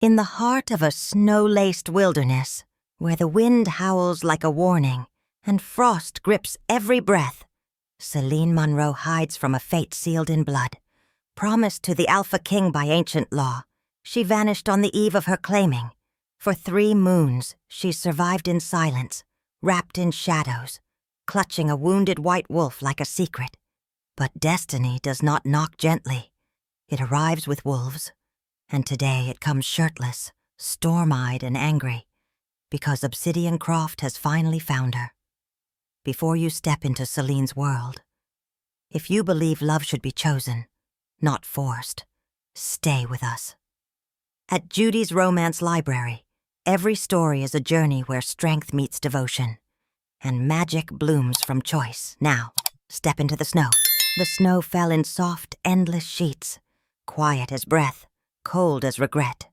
In the heart of a snow-laced wilderness, where the wind howls like a warning and frost grips every breath, Selene Monroe hides from a fate sealed in blood. Promised to the Alpha King by ancient law, she vanished on the eve of her claiming. For 3 moons, she survived in silence, wrapped in shadows, clutching a wounded white wolf like a secret. But destiny does not knock gently. It arrives with wolves, and today it comes shirtless, storm-eyed and angry, because Obsidian Croft has finally found her. Before you step into Selene's world, if you believe love should be chosen, not forced, stay with us. At Judy's Romance Library, every story is a journey where strength meets devotion, and magic blooms from choice. Now, step into the snow. The snow fell in soft, endless sheets, quiet as breath, cold as regret.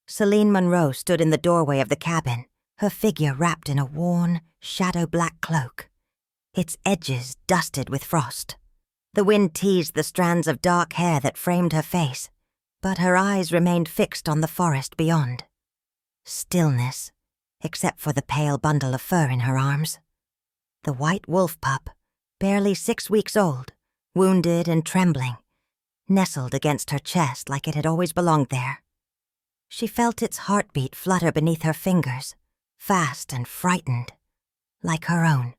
Selene Monroe stood in the doorway of the cabin, her figure wrapped in a worn, shadow-black cloak, its edges dusted with frost. The wind teased the strands of dark hair that framed her face, but her eyes remained fixed on the forest beyond. Stillness, except for the pale bundle of fur in her arms. The white wolf pup, barely 6 weeks old, wounded and trembling, nestled against her chest like it had always belonged there. She felt its heartbeat flutter beneath her fingers, fast and frightened, like her own.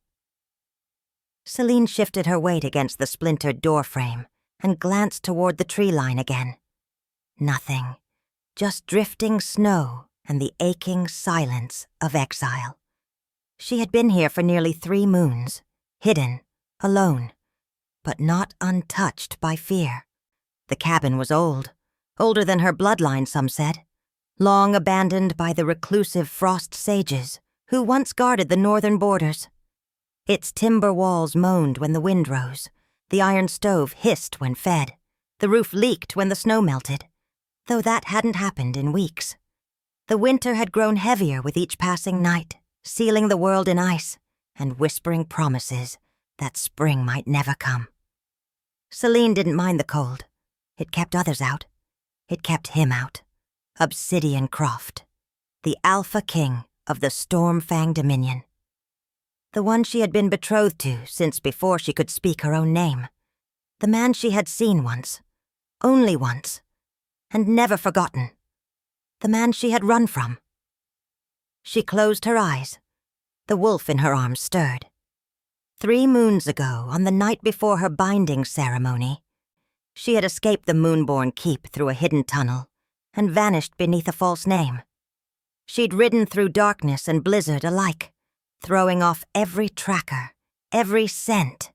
Selene shifted her weight against the splintered doorframe and glanced toward the tree line again. Nothing, just drifting snow and the aching silence of exile. She had been here for nearly 3 moons, hidden, alone, but not untouched by fear. The cabin was old, older than her bloodline, some said, long abandoned by the reclusive frost sages who once guarded the northern borders. Its timber walls moaned when the wind rose, the iron stove hissed when fed, the roof leaked when the snow melted, though that hadn't happened in weeks. The winter had grown heavier with each passing night, sealing the world in ice and whispering promises that spring might never come. Selene didn't mind the cold. It kept others out. It kept him out. Obsidian Croft, the Alpha King of the Stormfang Dominion. The one she had been betrothed to since before she could speak her own name. The man she had seen once, only once, and never forgotten. The man she had run from. She closed her eyes. The wolf in her arms stirred. 3 moons ago, on the night before her binding ceremony, she had escaped the Moonborn Keep through a hidden tunnel and vanished beneath a false name. She'd ridden through darkness and blizzard alike, throwing off every tracker, every scent,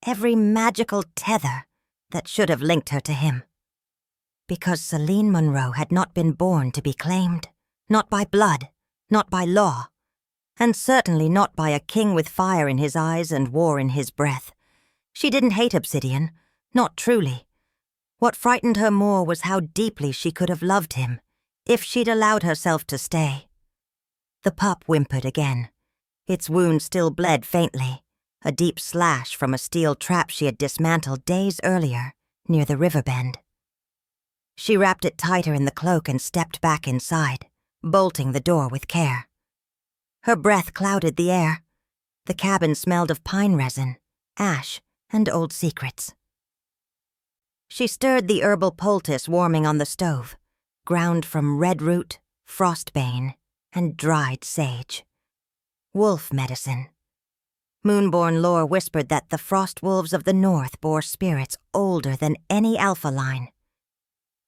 every magical tether that should have linked her to him. Because Selene Monroe had not been born to be claimed, not by blood, not by law, and certainly not by a king with fire in his eyes and war in his breath. She didn't hate Obsidian, not truly. What frightened her more was how deeply she could have loved him, if she'd allowed herself to stay. The pup whimpered again. Its wound still bled faintly, a deep slash from a steel trap she had dismantled days earlier, near the river bend. She wrapped it tighter in the cloak and stepped back inside, bolting the door with care. Her breath clouded the air. The cabin smelled of pine resin, ash, and old secrets. She stirred the herbal poultice warming on the stove, ground from red root, frostbane, and dried sage. Wolf medicine. Moonborn lore whispered that the frost wolves of the north bore spirits older than any alpha line.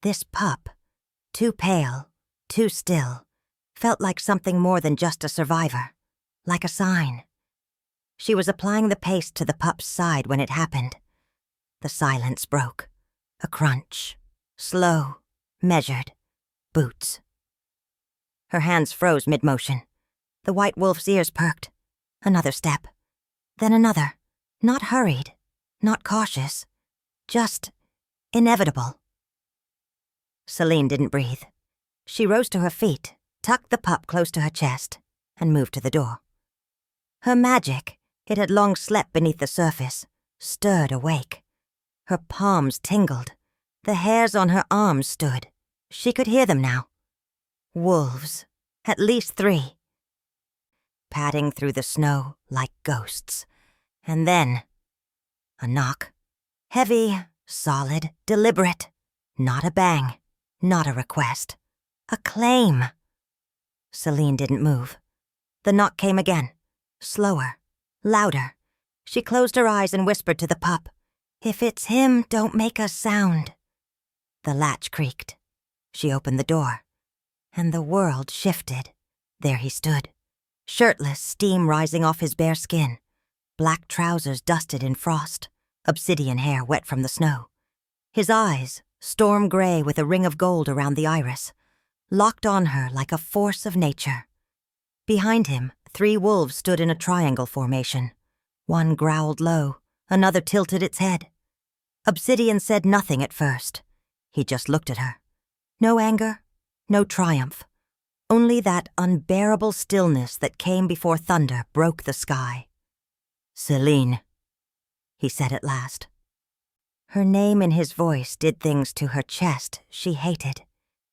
This pup, too pale, too still, felt like something more than just a survivor, like a sign. She was applying the paste to the pup's side when it happened. The silence broke. A crunch. Slow, measured. Boots. Her hands froze mid-motion. The white wolf's ears perked. Another step. Then another. Not hurried. Not cautious. Just inevitable. Selene didn't breathe. She rose to her feet, tucked the pup close to her chest, and moved to the door. Her magic, it had long slept beneath the surface, stirred awake. Her palms tingled. The hairs on her arms stood. She could hear them now. Wolves. At least 3. Padding through the snow like ghosts. And then a knock. Heavy, solid, deliberate. Not a bang. Not a request. A claim. Selene didn't move. The knock came again. Slower. Louder. She closed her eyes and whispered to the pup, "If it's him, don't make a sound." The latch creaked. She opened the door. And the world shifted. There he stood. Shirtless, steam rising off his bare skin. Black trousers dusted in frost. Obsidian hair wet from the snow. His eyes, storm gray with a ring of gold around the iris, locked on her like a force of nature. Behind him, 3 wolves stood in a triangle formation. One growled low, another tilted its head. Obsidian said nothing at first. He just looked at her. No anger, no triumph. Only that unbearable stillness that came before thunder broke the sky. "Selene," he said at last. Her name in his voice did things to her chest she hated.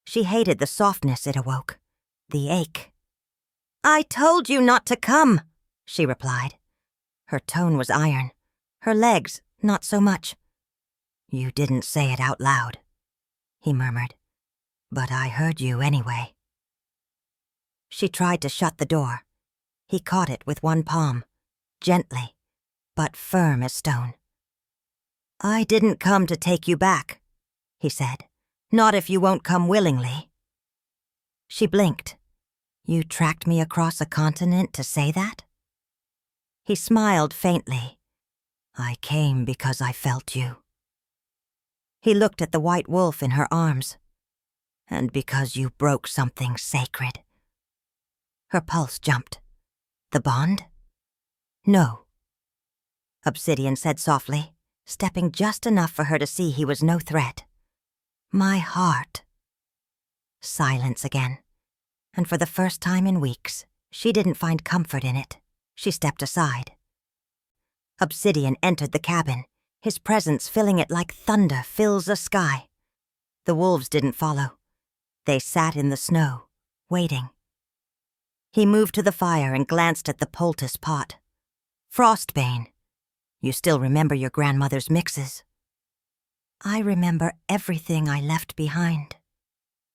She hated the softness it awoke, the ache. "I told you not to come," she replied. Her tone was iron. Her legs, not so much. "You didn't say it out loud," he murmured. "But I heard you anyway." She tried to shut the door. He caught it with one palm, gently, but firm as stone. "I didn't come to take you back," he said. "Not if you won't come willingly." She blinked. "You tracked me across a continent to say that?" He smiled faintly. "I came because I felt you." He looked at the white wolf in her arms. "And because you broke something sacred." Her pulse jumped. "The bond?" "No," Obsidian said softly, stepping just enough for her to see he was no threat. "My heart." Silence again. And for the first time in weeks, she didn't find comfort in it. She stepped aside. Obsidian entered the cabin, his presence filling it like thunder fills a sky. The wolves didn't follow. They sat in the snow, waiting. He moved to the fire and glanced at the poultice pot. "Frostbane. You still remember your grandmother's mixes?" "I remember everything I left behind,"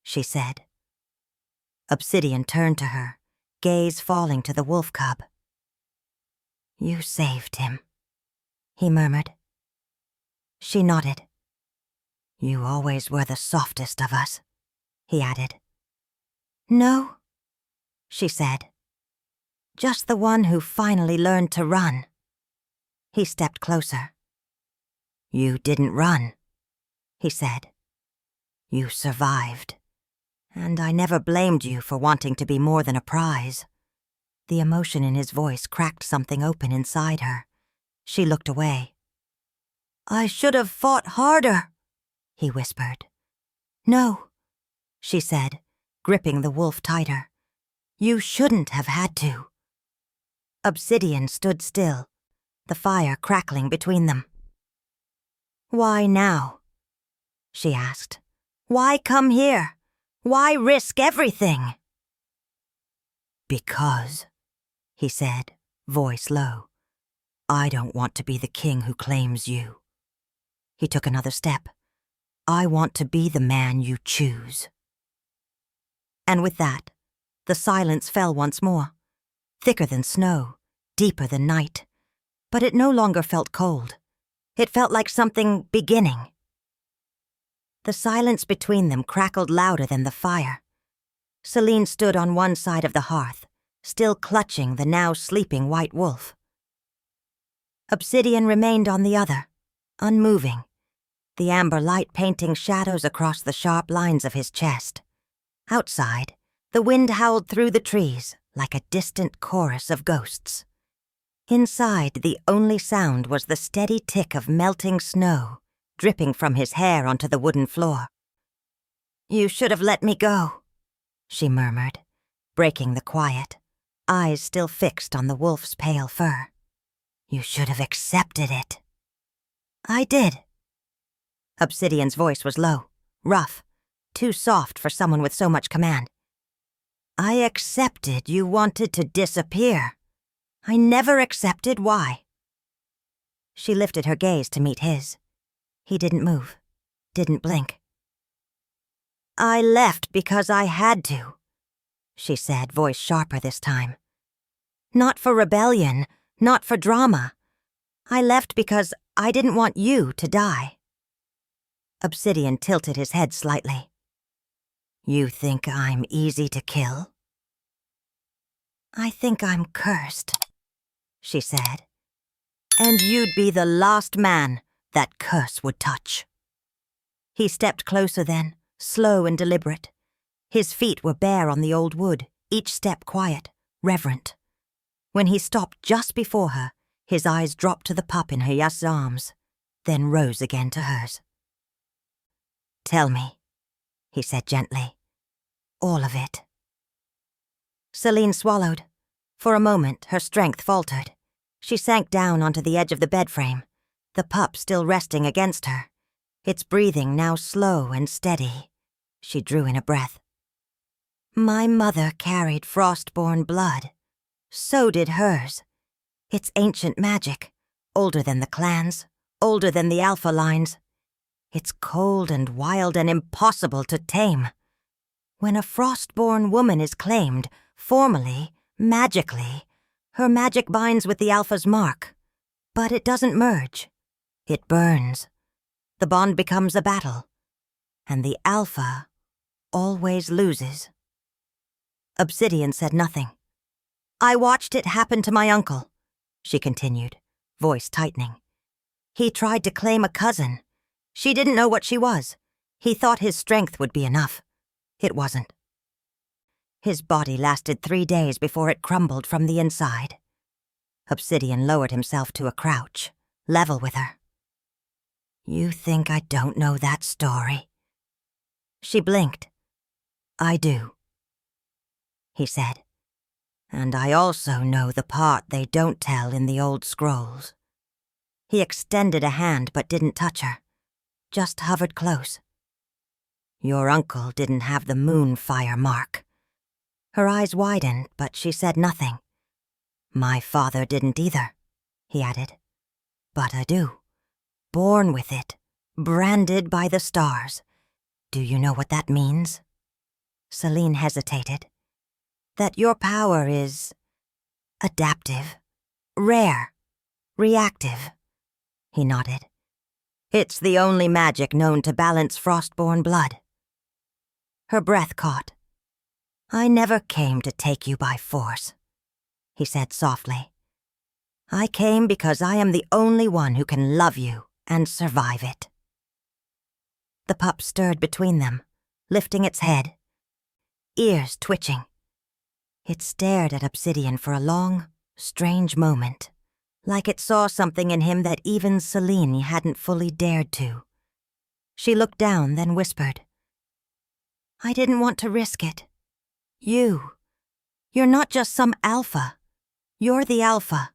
she said. Obsidian turned to her, gaze falling to the wolf cub. "You saved him," he murmured. She nodded. "You always were the softest of us," he added. "No," she said. "Just the one who finally learned to run." He stepped closer. "You didn't run," he said. "You survived. And I never blamed you for wanting to be more than a prize." The emotion in his voice cracked something open inside her. She looked away. "I should have fought harder," he whispered. "No," she said, gripping the wolf tighter. "You shouldn't have had to." Obsidian stood still, the fire crackling between them. "Why now?" she asked. "Why come here? Why risk everything?" "Because," he said, voice low, "I don't want to be the king who claims you." He took another step. "I want to be the man you choose." And with that, the silence fell once more, thicker than snow, deeper than night. But it no longer felt cold. It felt like something beginning. The silence between them crackled louder than the fire. Selene stood on one side of the hearth, still clutching the now sleeping white wolf. Obsidian remained on the other, unmoving, the amber light painting shadows across the sharp lines of his chest. Outside, the wind howled through the trees like a distant chorus of ghosts. Inside, the only sound was the steady tick of melting snow, dripping from his hair onto the wooden floor. "You should have let me go," she murmured, breaking the quiet, eyes still fixed on the wolf's pale fur. "You should have accepted it." "I did." Obsidian's voice was low, rough, too soft for someone with so much command. I accepted you wanted to disappear. I never accepted why. She lifted her gaze to meet his. He didn't move, didn't blink. I left because I had to, she said, voice sharper this time. Not for rebellion, not for drama. I left because I didn't want you to die. Obsidian tilted his head slightly. You think I'm easy to kill? I think I'm cursed, she said. And you'd be the last man that curse would touch. He stepped closer then, slow and deliberate. His feet were bare on the old wood, each step quiet, reverent. When he stopped just before her, his eyes dropped to the pup in her arms, then rose again to hers. Tell me, he said gently. All of it. Selene swallowed. For a moment, her strength faltered. She sank down onto the edge of the bed frame, the pup still resting against her, its breathing now slow and steady. She drew in a breath. My mother carried frost-born blood. So did hers. It's ancient magic, older than the clans, older than the Alpha lines. It's cold and wild and impossible to tame. When a frost-born woman is claimed, formally, magically, her magic binds with the Alpha's mark. But it doesn't merge. It burns. The bond becomes a battle. And the Alpha always loses. Obsidian said nothing. I watched it happen to my uncle, she continued, voice tightening. He tried to claim a cousin. She didn't know what she was. He thought his strength would be enough. It wasn't. His body lasted 3 days before it crumbled from the inside. Obsidian lowered himself to a crouch, level with her. You think I don't know that story? She blinked. I do, he said. And I also know the part they don't tell in the old scrolls. He extended a hand but didn't touch her, just hovered close. Your uncle didn't have the moonfire mark. Her eyes widened, but she said nothing. My father didn't either, he added. But I do. Born with it, branded by the stars. Do you know what that means? Selene hesitated. That your power is adaptive, rare, reactive. He nodded. It's the only magic known to balance frostborn blood. Her breath caught. I never came to take you by force, he said softly. I came because I am the only one who can love you and survive it. The pup stirred between them, lifting its head, ears twitching. It stared at Obsidian for a long, strange moment, like it saw something in him that even Selene hadn't fully dared to. She looked down, then whispered, I didn't want to risk it. You're not just some Alpha. You're the Alpha.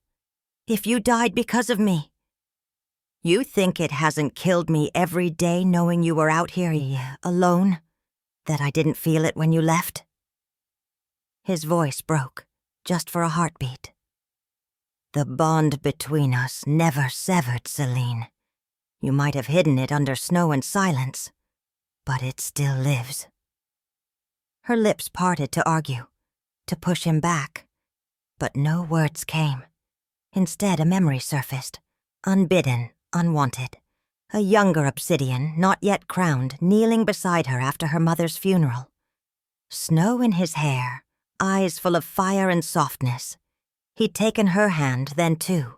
If you died because of me. You think it hasn't killed me every day knowing you were out here alone? That I didn't feel it when you left? His voice broke, just for a heartbeat. The bond between us never severed, Selene. You might have hidden it under snow and silence, but it still lives. Her lips parted to argue, to push him back, but no words came. Instead, a memory surfaced, unbidden, unwanted. A younger Obsidian, not yet crowned, kneeling beside her after her mother's funeral. Snow in his hair, eyes full of fire and softness. He'd taken her hand then too,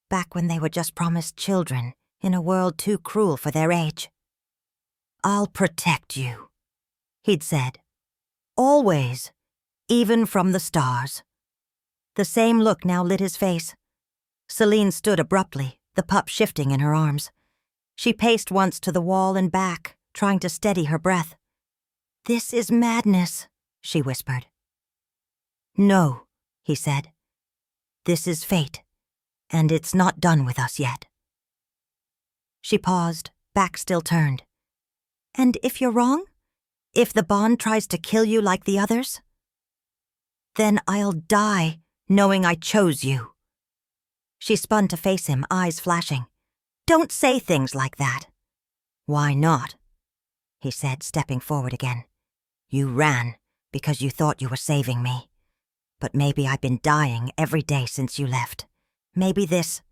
back when they were just promised children in a world too cruel for their age. I'll protect you, he'd said. Always, even from the stars. The same look now lit his face. Selene stood abruptly, the pup shifting in her arms. She paced once to the wall and back, trying to steady her breath. This is madness, she whispered. No, he said. This is fate, and it's not done with us yet. She paused, back still turned. And if you're wrong? If the bond tries to kill you like the others, then I'll die knowing I chose you." She spun to face him, eyes flashing. "Don't say things like that." "Why not?" he said, stepping forward again. "You ran because you thought you were saving me. But maybe I've been dying every day since you left. Maybe this,"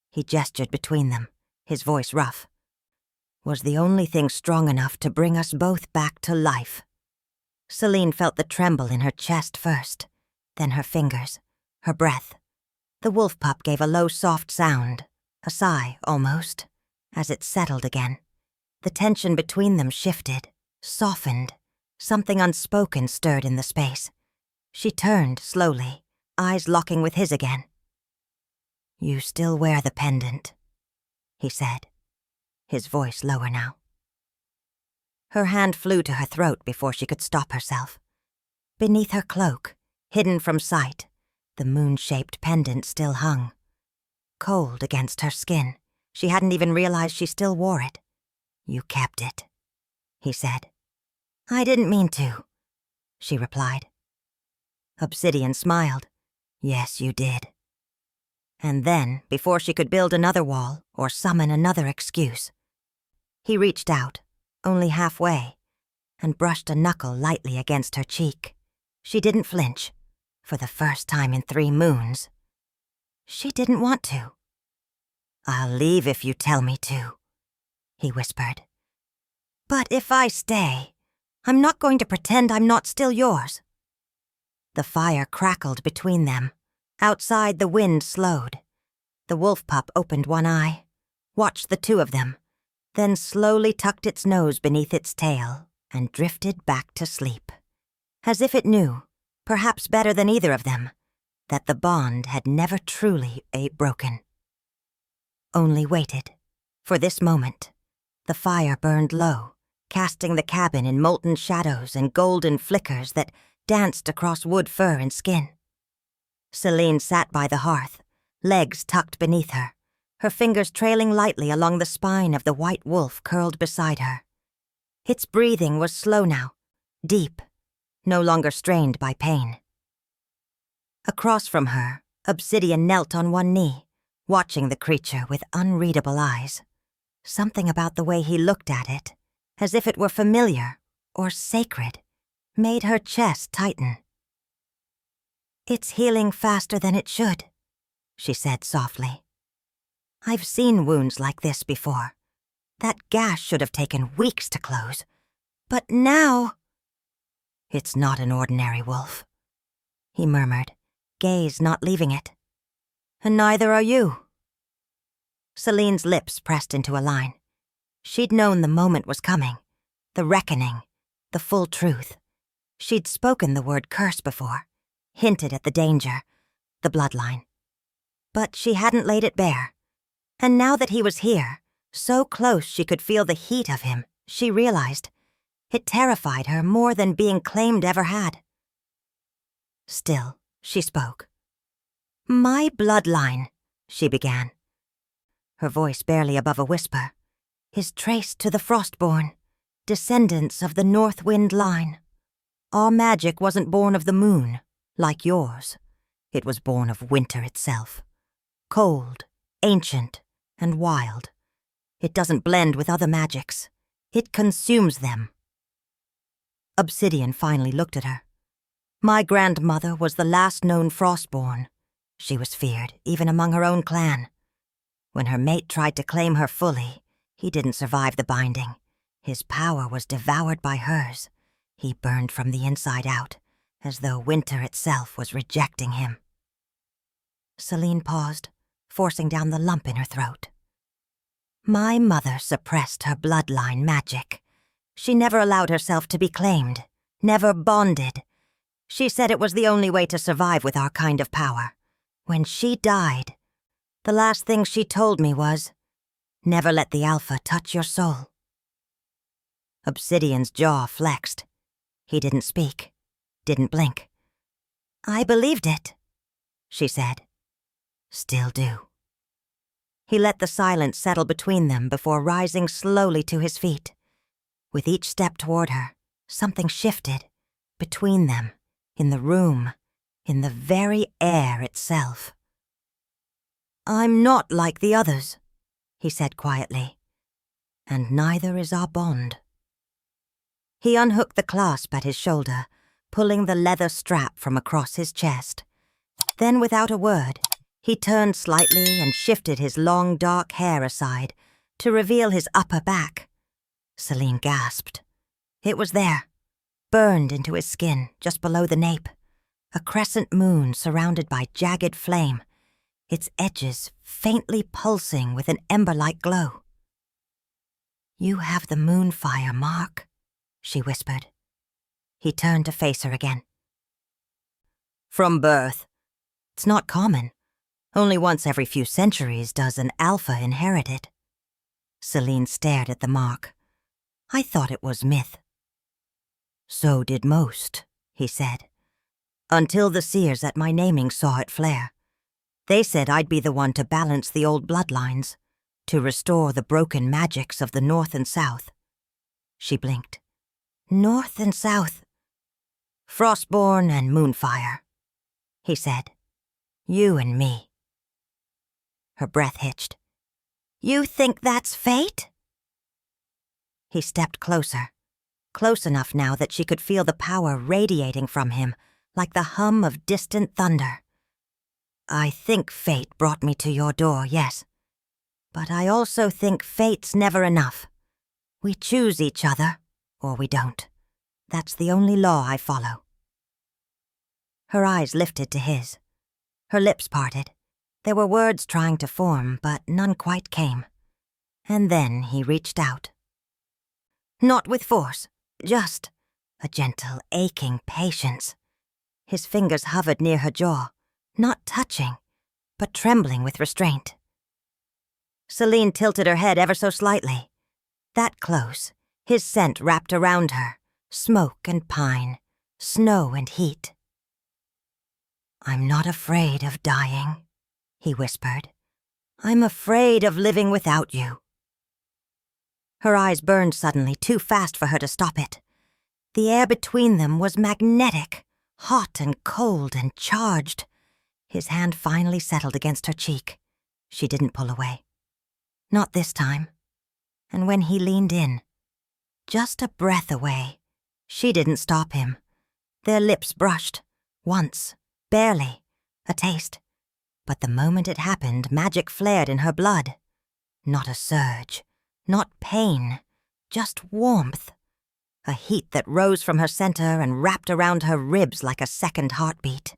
he gestured between them, his voice rough, "was the only thing strong enough to bring us both back to life." Selene felt the tremble in her chest first, then her fingers, her breath. The wolf pup gave a low, soft sound, a sigh almost, as it settled again. The tension between them shifted, softened. Something unspoken stirred in the space. She turned slowly, eyes locking with his again. "You still wear the pendant," he said, his voice lower now. Her hand flew to her throat before she could stop herself. Beneath her cloak, hidden from sight, the moon-shaped pendant still hung. Cold against her skin, she hadn't even realized she still wore it. "You kept it," he said. "I didn't mean to," she replied. Obsidian smiled. "Yes, you did." And then, before she could build another wall or summon another excuse, he reached out, only halfway, and brushed a knuckle lightly against her cheek. She didn't flinch, for the first time in 3 moons. She didn't want to. "I'll leave if you tell me to," he whispered. "But if I stay, I'm not going to pretend I'm not still yours." The fire crackled between them. Outside, the wind slowed. The wolf pup opened one eye, watched the two of them, then slowly tucked its nose beneath its tail and drifted back to sleep. As if it knew, perhaps better than either of them, that the bond had never truly broken. Only waited, for this moment. The fire burned low, casting the cabin in molten shadows and golden flickers that danced across wood, fur, and skin. Selene sat by the hearth, legs tucked beneath her, her fingers trailing lightly along the spine of the white wolf curled beside her. Its breathing was slow now, deep, no longer strained by pain. Across from her, Obsidian knelt on one knee, watching the creature with unreadable eyes. Something about the way he looked at it, as if it were familiar or sacred, made her chest tighten. "It's healing faster than it should," she said softly. "I've seen wounds like this before. That gash should have taken weeks to close. But now—" "It's not an ordinary wolf," he murmured, gaze not leaving it. "And neither are you." Selene's lips pressed into a line. She'd known the moment was coming, the reckoning, the full truth. She'd spoken the word curse before, hinted at the danger, the bloodline. But she hadn't laid it bare. And now that he was here, so close she could feel the heat of him, she realized it terrified her more than being claimed ever had. Still, she spoke. "My bloodline," she began, her voice barely above a whisper, "is traced to the Frostborn, descendants of the North Wind line. Our magic wasn't born of the moon, like yours. It was born of winter itself. Cold, ancient, and wild. It doesn't blend with other magics. It consumes them." Obsidian finally looked at her. "My grandmother was the last known Frostborn. She was feared, even among her own clan. When her mate tried to claim her fully, he didn't survive the binding. His power was devoured by hers. He burned from the inside out, as though winter itself was rejecting him." Selene paused, forcing down the lump in her throat. "My mother suppressed her bloodline magic. She never allowed herself to be claimed, never bonded. She said it was the only way to survive with our kind of power. When she died, the last thing she told me was, 'Never let the Alpha touch your soul.'" Obsidian's jaw flexed. He didn't speak, didn't blink. "I believed it," she said. "Still do." He let the silence settle between them before rising slowly to his feet. With each step toward her, Something shifted, between them, in the room, in the very air itself. "I'm not like the others," he said quietly, "and neither is our bond." He unhooked the clasp at his shoulder, pulling the leather strap from across his chest. Then, without a word, he turned slightly and shifted his long dark hair aside to reveal his upper back. Selene gasped. It was there, burned into his skin just below the nape, a crescent moon surrounded by jagged flame, its edges faintly pulsing with an ember-like glow. "You have the moonfire mark," she whispered. He turned to face her again. "From birth. It's not common. Only once every few centuries does an alpha inherit it." Selene stared at the mark. "I thought it was myth." "So did most," he said, "until the seers at my naming saw it flare. They said I'd be the one to balance the old bloodlines, to restore the broken magics of the North and South." She blinked. "North and South." "Frostborn and Moonfire," he said. "You and me." Her breath hitched. "You think that's fate?" He stepped closer, close enough now that she could feel the power radiating from him like the hum of distant thunder. "I think fate brought me to your door, yes. But I also think fate's never enough. We choose each other, or we don't. That's the only law I follow." Her eyes lifted to his. Her lips parted. There were words trying to form, but none quite came. And then he reached out. Not with force, just a gentle, aching patience. His fingers hovered near her jaw, not touching, but trembling with restraint. Selene tilted her head ever so slightly. That close, his scent wrapped around her, smoke and pine, snow and heat. "I'm not afraid of dying," he whispered. "I'm afraid of living without you." Her eyes burned suddenly, too fast for her to stop it. The air between them was magnetic, hot and cold and charged. His hand finally settled against her cheek. She didn't pull away. Not this time. And when he leaned in, just a breath away, she didn't stop him. Their lips brushed, once, barely, a taste. But the moment it happened, magic flared in her blood. Not a surge, not pain, just warmth. A heat that rose from her center and wrapped around her ribs like a second heartbeat.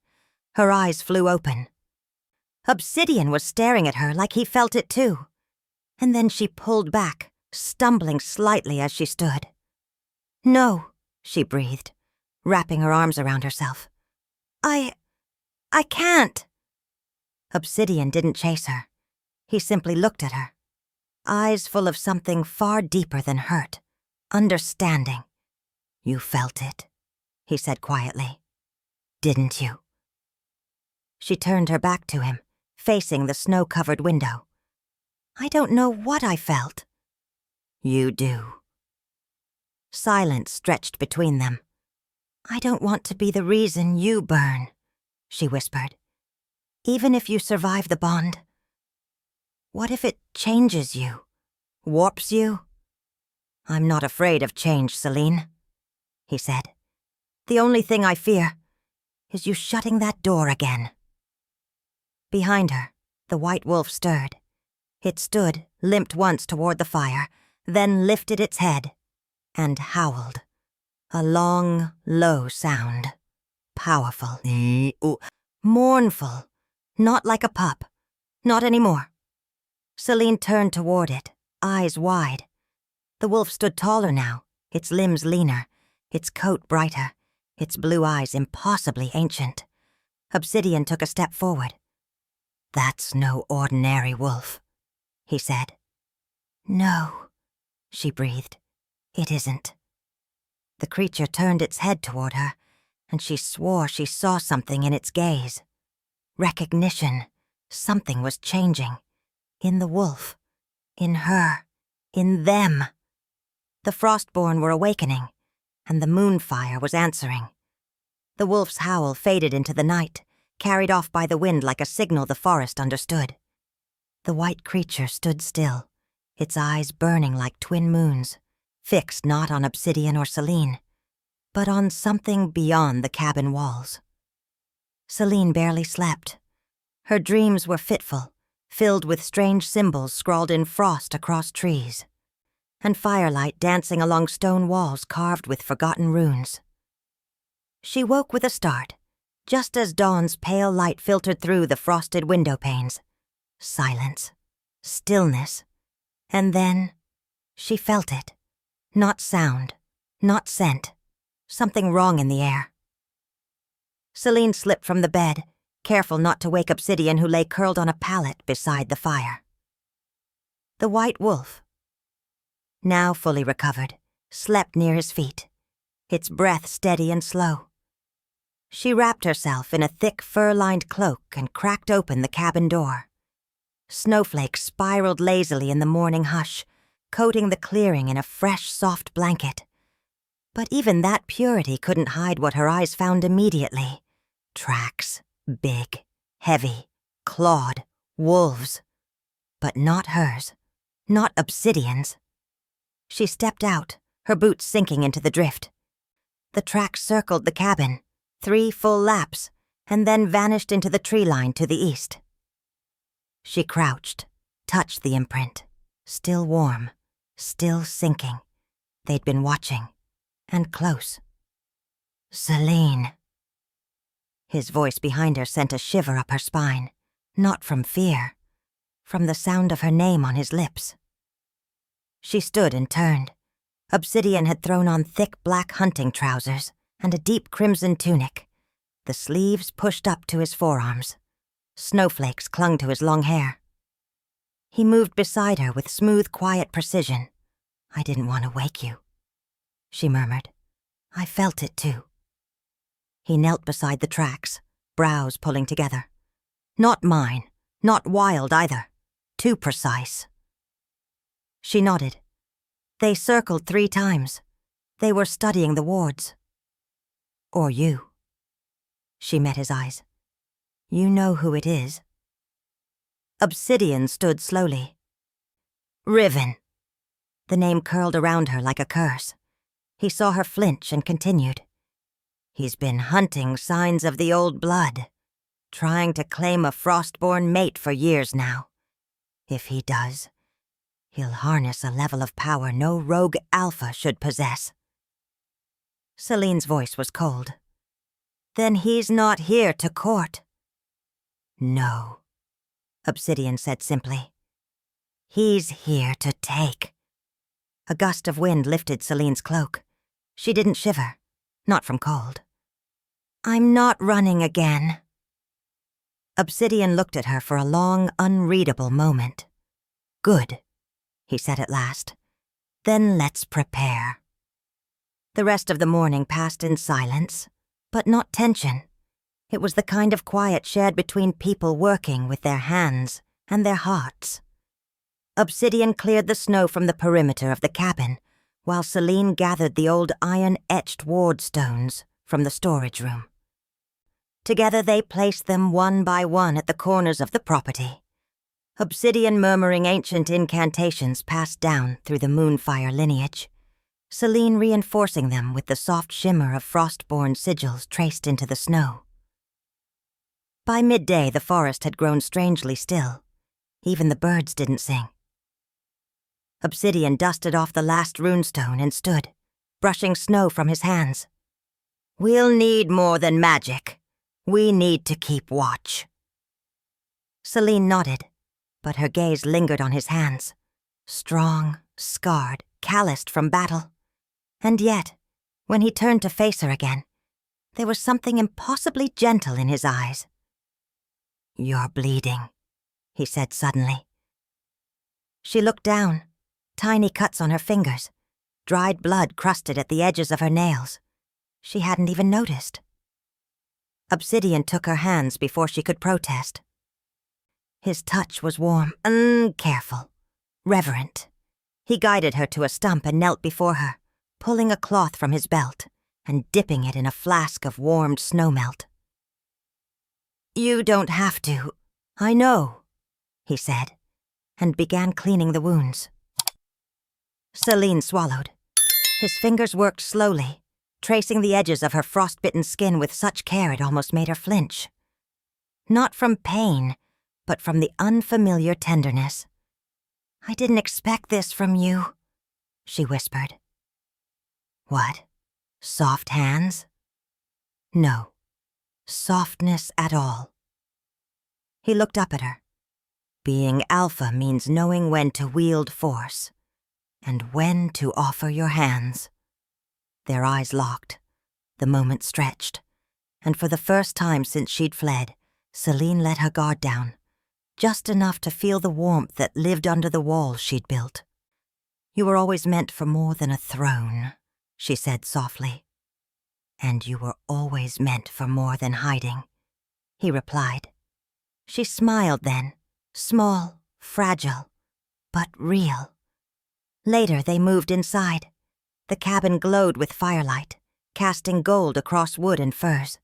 Her eyes flew open. Obsidian was staring at her like he felt it too. And then she pulled back, stumbling slightly as she stood. "No," she breathed, wrapping her arms around herself. I can't." Obsidian didn't chase her. He simply looked at her. Eyes full of something far deeper than hurt. Understanding. "You felt it," he said quietly. "Didn't you?" She turned her back to him, facing the snow-covered window. "I don't know what I felt." "You do." Silence stretched between them. "I don't want to be the reason you burn," she whispered. "Even if you survive the bond. What if it changes you, warps you?" "I'm not afraid of change, Selene," he said. "The only thing I fear is you shutting that door again." Behind her, the white wolf stirred. It stood, limped once toward the fire, then lifted its head and howled. A long, low sound. Powerful. Mournful. Not like a pup. Not anymore. Selene turned toward it, eyes wide. The wolf stood taller now, its limbs leaner, its coat brighter, its blue eyes impossibly ancient. Obsidian took a step forward. "That's no ordinary wolf," he said. "No," she breathed. "It isn't." The creature turned its head toward her, and she swore she saw something in its gaze. Recognition. Something was changing. In the wolf. In her. In them. The Frostborn were awakening. and the moonfire was answering. The wolf's howl faded into the night, carried off by the wind like a signal the forest understood. The white creature stood still, its eyes burning like twin moons, fixed not on Obsidian or Selene, but on something beyond the cabin walls. Selene barely slept. Her dreams were fitful, filled with strange symbols scrawled in frost across trees, and firelight dancing along stone walls carved with forgotten runes. She woke with a start, just as dawn's pale light filtered through the frosted window panes. Silence, stillness, and then she felt it. Not sound, not scent, something wrong in the air. Selene slipped from the bed, careful not to wake Obsidian, who lay curled on a pallet beside the fire. The white wolf, now fully recovered, slept near his feet, its breath steady and slow. She wrapped herself in a thick fur-lined cloak and cracked open the cabin door. Snowflakes spiraled lazily in the morning hush, coating the clearing in a fresh, soft blanket. But even that purity couldn't hide what her eyes found immediately. Tracks, big, heavy, clawed, wolves. But not hers, not Obsidian's. She stepped out, her boots sinking into the drift. The tracks circled the cabin, 3 full laps, and then vanished into the tree line to the east. She crouched, touched the imprint, still warm, still sinking. They'd been watching, and close. Selene. His voice behind her sent a shiver up her spine, not from fear, from the sound of her name on his lips. She stood and turned. Obsidian had thrown on thick black hunting trousers and a deep crimson tunic, the sleeves pushed up to his forearms. Snowflakes clung to his long hair. He moved beside her with smooth, quiet precision. "I didn't want to wake you," she murmured. "I felt it too." He knelt beside the tracks, brows pulling together. "Not mine, not wild either. Too precise." She nodded. They circled 3 times. They were studying the wards. "Or you." She met his eyes. "You know who it is." Obsidian stood slowly. "Riven." The name curled around her like a curse. He saw her flinch and continued. "He's been hunting signs of the old blood, trying to claim a frostborn mate for years now. If he does, he'll harness a level of power no rogue Alpha should possess." Selene's voice was cold. "Then he's not here to court." "No," Obsidian said simply. "He's here to take." A gust of wind lifted Selene's cloak. She didn't shiver, not from cold. "I'm not running again." Obsidian looked at her for a long, unreadable moment. "Good," he said at last. "Then let's prepare." The rest of the morning passed in silence, but not tension. It was the kind of quiet shared between people working with their hands and their hearts. Obsidian cleared the snow from the perimeter of the cabin, while Selene gathered the old iron-etched ward stones from the storage room. Together they placed them one by one at the corners of the property. Obsidian murmuring ancient incantations passed down through the moonfire lineage, Selene reinforcing them with the soft shimmer of frostborn sigils traced into the snow. By midday, the forest had grown strangely still. Even the birds didn't sing. Obsidian dusted off the last runestone and stood, brushing snow from his hands. "We'll need more than magic. We need to keep watch." Selene nodded, but her gaze lingered on his hands, strong, scarred, calloused from battle. And yet, when he turned to face her again, there was something impossibly gentle in his eyes. "You're bleeding," he said suddenly. She looked down, tiny cuts on her fingers, dried blood crusted at the edges of her nails. She hadn't even noticed. Obsidian took her hands before she could protest. His touch was warm and careful, reverent. He guided her to a stump and knelt before her, pulling a cloth from his belt and dipping it in a flask of warmed snowmelt. "You don't have to. I know," he said, and began cleaning the wounds. Selene swallowed. His fingers worked slowly, tracing the edges of her frostbitten skin with such care it almost made her flinch. Not from pain, but from the unfamiliar tenderness. "I didn't expect this from you," she whispered. "What? Soft hands?" "No. Softness at all." He looked up at her. Being Alpha means knowing when to wield force, and when to offer your hands. Their eyes locked. The moment stretched, and for the first time since she'd fled, Selene let her guard down, just enough to feel the warmth that lived under the walls she'd built. "You were always meant for more than a throne," she said softly. "And you were always meant for more than hiding," he replied. She smiled then, small, fragile, but real. Later they moved inside. The cabin glowed with firelight, casting gold across wood and furs.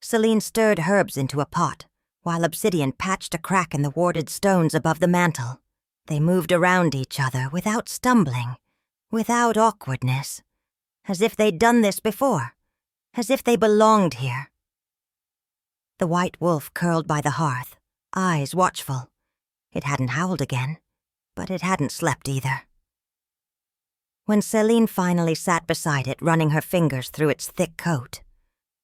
Selene stirred herbs into a pot, while Obsidian patched a crack in the warded stones above the mantel. They moved around each other without stumbling, without awkwardness, as if they'd done this before, as if they belonged here. The white wolf curled by the hearth, eyes watchful. It hadn't howled again, but it hadn't slept either. When Selene finally sat beside it, running her fingers through its thick coat,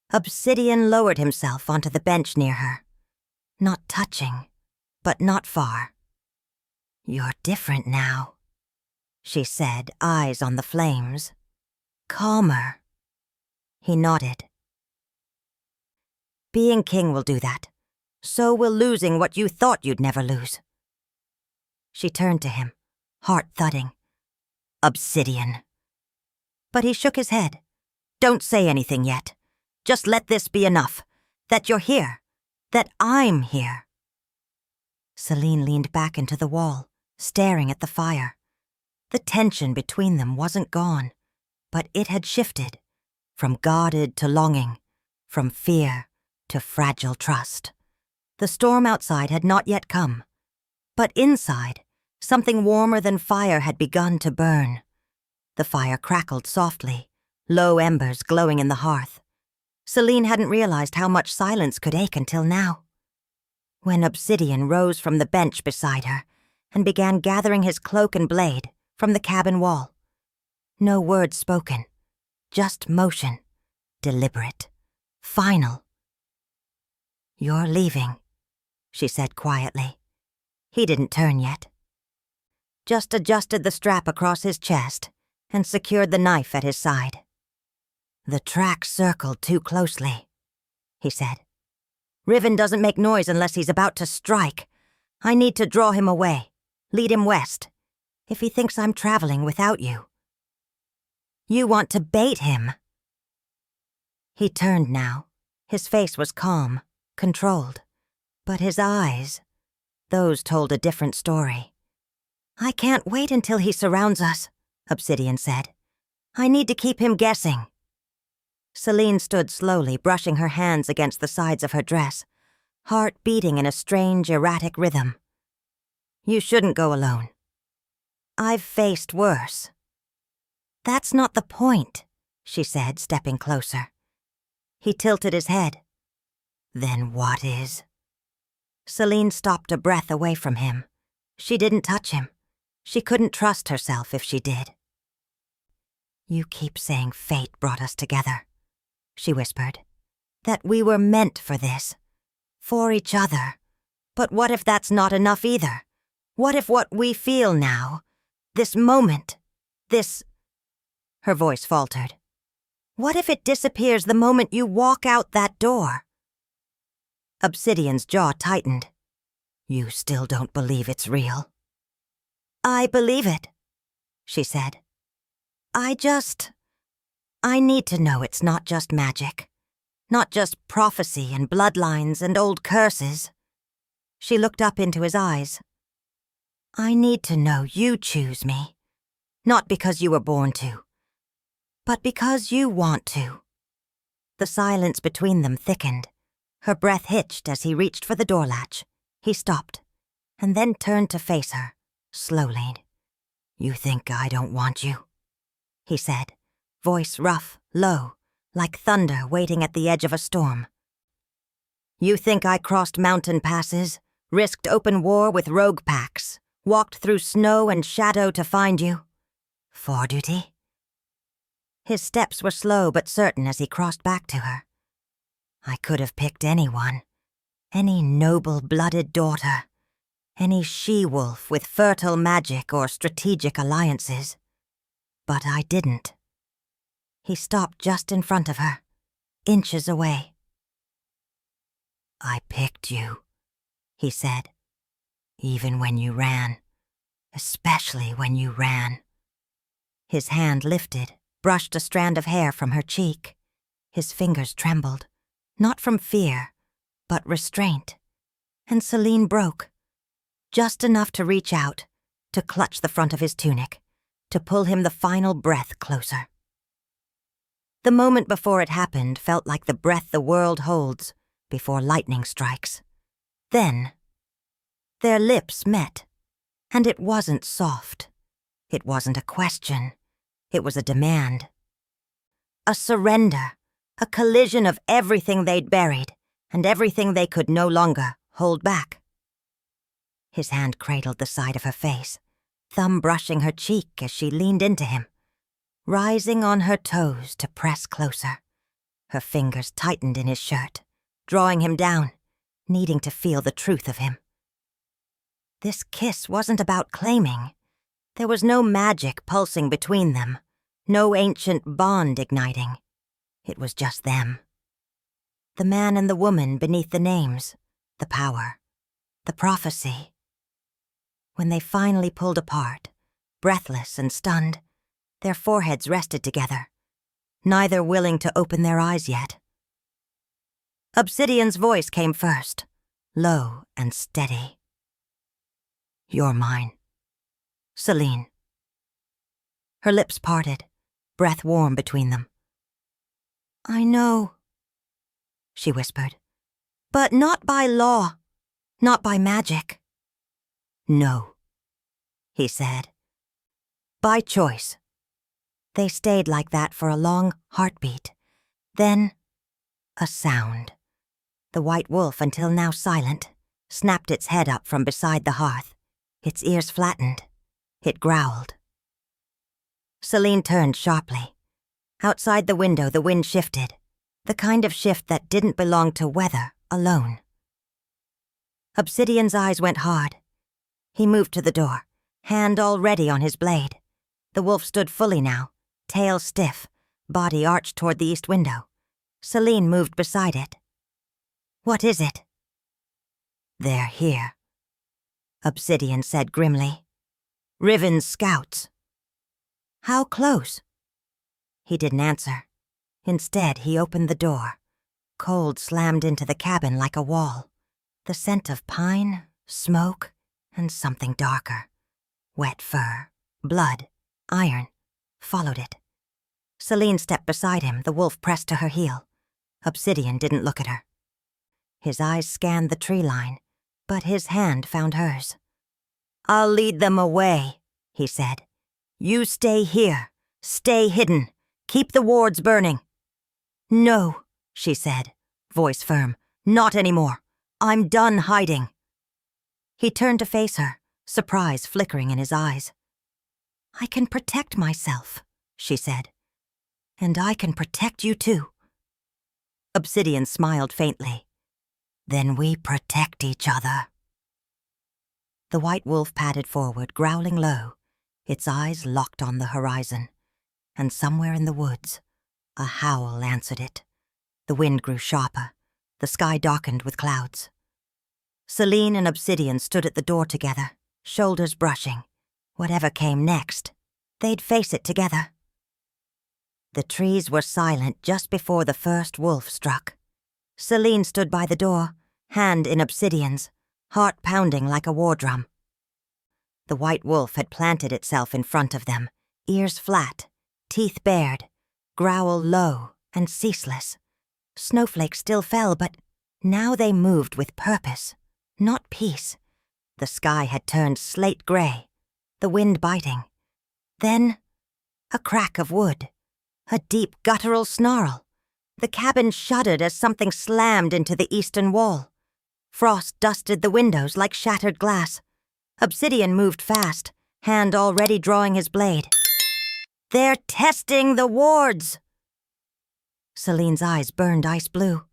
Obsidian lowered himself onto the bench near her. Not touching, but not far. "You're different now," she said, eyes on the flames. "Calmer." He nodded. "Being king will do that. So will losing what you thought you'd never lose." She turned to him, heart thudding. "Obsidian." But he shook his head. "Don't say anything yet. Just let this be enough. That you're here. That I'm here." Selene leaned back into the wall, staring at the fire. The tension between them wasn't gone, but it had shifted, from guarded to longing, from fear to fragile trust. The storm outside had not yet come, but inside, something warmer than fire had begun to burn. The fire crackled softly, low embers glowing in the hearth. Selene hadn't realized how much silence could ache until now. When Obsidian rose from the bench beside her and began gathering his cloak and blade from the cabin wall. No words spoken, just motion, deliberate, final. "You're leaving," she said quietly. He didn't turn yet. Just adjusted the strap across his chest and secured the knife at his side. "The track circled too closely," he said. "Riven doesn't make noise unless he's about to strike. I need to draw him away, lead him west, if he thinks I'm traveling without you." "You want to bait him." He turned now. His face was calm, controlled, but his eyes, those told a different story. "I can't wait until he surrounds us," Obsidian said. "I need to keep him guessing." Selene stood slowly, brushing her hands against the sides of her dress, heart beating in a strange, erratic rhythm. "You shouldn't go alone. I've faced worse." "That's not the point," she said, stepping closer. He tilted his head. "Then what is?" Selene stopped a breath away from him. She didn't touch him. She couldn't trust herself if she did. "You keep saying fate brought us together," she whispered. "That we were meant for this. For each other. But what if that's not enough either? What if what we feel now, this moment, this—" Her voice faltered. "What if it disappears the moment you walk out that door?" Obsidian's jaw tightened. "You still don't believe it's real?" "I believe it," she said. I need to know it's not just magic. Not just prophecy and bloodlines and old curses." She looked up into his eyes. "I need to know you choose me. Not because you were born to. but because you want to." The silence between them thickened. Her breath hitched as he reached for the door latch. He stopped, and then turned to face her, slowly. "You think I don't want you?" he said, voice rough, low, like thunder waiting at the edge of a storm. "You think I crossed mountain passes, risked open war with rogue packs, walked through snow and shadow to find you? For duty?" His steps were slow but certain as he crossed back to her. "I could have picked anyone, any noble-blooded daughter, any she-wolf with fertile magic or strategic alliances. But I didn't." He stopped just in front of her, inches away. "I picked you," he said, "even when you ran, especially when you ran." His hand lifted, brushed a strand of hair from her cheek. His fingers trembled, not from fear, but restraint. And Selene broke, just enough to reach out, to clutch the front of his tunic, to pull him the final breath closer. The moment before it happened felt like the breath the world holds before lightning strikes. Then, their lips met, and it wasn't soft. It wasn't a question. It was a demand. A surrender, a collision of everything they'd buried and everything they could no longer hold back. His hand cradled the side of her face, thumb brushing her cheek as she leaned into him, rising on her toes to press closer. Her fingers tightened in his shirt, drawing him down, needing to feel the truth of him. This kiss wasn't about claiming. There was no magic pulsing between them, no ancient bond igniting. It was just them. The man and the woman beneath the names, the power, the prophecy. When they finally pulled apart, breathless and stunned, their foreheads rested together, neither willing to open their eyes yet. Obsidian's voice came first, low and steady. "You're mine, Selene." Her lips parted, breath warm between them. "I know," she whispered, "but not by law, not by magic." "No," he said, "by choice." They stayed like that for a long heartbeat. Then, a sound. The white wolf, until now silent, snapped its head up from beside the hearth. Its ears flattened. It growled. Selene turned sharply. Outside the window, the wind shifted, the kind of shift that didn't belong to weather alone. Obsidian's eyes went hard. He moved to the door, hand already on his blade. The wolf stood fully now, tail stiff, body arched toward the east window. Selene moved beside it. "What is it?" "They're here," Obsidian said grimly. "Riven's scouts." "How close?" He didn't answer. Instead, he opened the door. Cold slammed into the cabin like a wall. The scent of pine, smoke, and something darker. Wet fur, blood, iron, followed it. Selene stepped beside him, the wolf pressed to her heel. Obsidian didn't look at her. His eyes scanned the tree line, but his hand found hers. "I'll lead them away," he said. "You stay here. Stay hidden. Keep the wards burning." "No," she said, voice firm. "Not anymore. I'm done hiding." He turned to face her, surprise flickering in his eyes. "I can protect myself," she said. "And I can protect you too." Obsidian smiled faintly. "Then we protect each other." The white wolf padded forward, growling low, its eyes locked on the horizon. And somewhere in the woods, a howl answered it. The wind grew sharper. The sky darkened with clouds. Selene and Obsidian stood at the door together, shoulders brushing. Whatever came next, they'd face it together. The trees were silent just before the first wolf struck. Selene stood by the door, hand in Obsidian's, heart pounding like a war drum. The white wolf had planted itself in front of them, ears flat, teeth bared, growl low and ceaseless. Snowflakes still fell, but now they moved with purpose, not peace. The sky had turned slate gray, the wind biting. Then, a crack of wood, a deep guttural snarl. The cabin shuddered as something slammed into the eastern wall. Frost dusted the windows like shattered glass. Obsidian moved fast, hand already drawing his blade. "They're testing the wards!" Selene's eyes burned ice blue.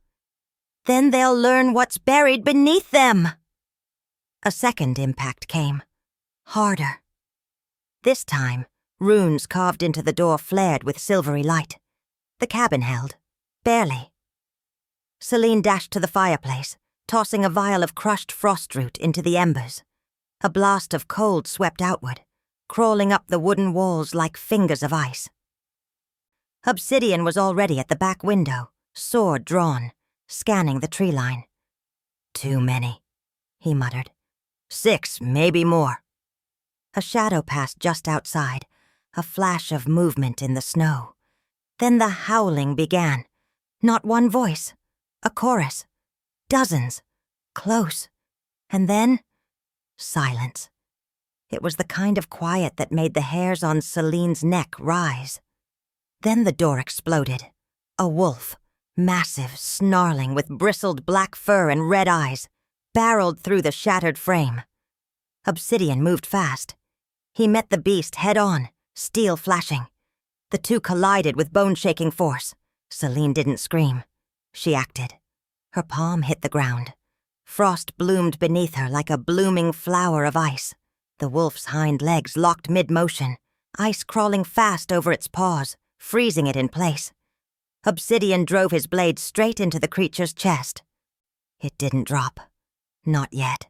"Then they'll learn what's buried beneath them!" A second impact came, harder. This time, runes carved into the door flared with silvery light. The cabin held, barely. Selene dashed to the fireplace, tossing a vial of crushed frostroot into the embers. A blast of cold swept outward, crawling up the wooden walls like fingers of ice. Obsidian was already at the back window, sword drawn, scanning the tree line. "Too many," he muttered. "6, maybe more." A shadow passed just outside, a flash of movement in the snow. Then the howling began. Not one voice, a chorus. Dozens, close. And then, silence. It was the kind of quiet that made the hairs on Selene's neck rise. Then the door exploded. A wolf, massive, snarling, with bristled black fur and red eyes, barreled through the shattered frame. Obsidian moved fast. He met the beast head-on, steel flashing. The two collided with bone-shaking force. Selene didn't scream. She acted. Her palm hit the ground. Frost bloomed beneath her like a blooming flower of ice. The wolf's hind legs locked mid-motion, ice crawling fast over its paws, freezing it in place. Obsidian drove his blade straight into the creature's chest. It didn't drop. Not yet.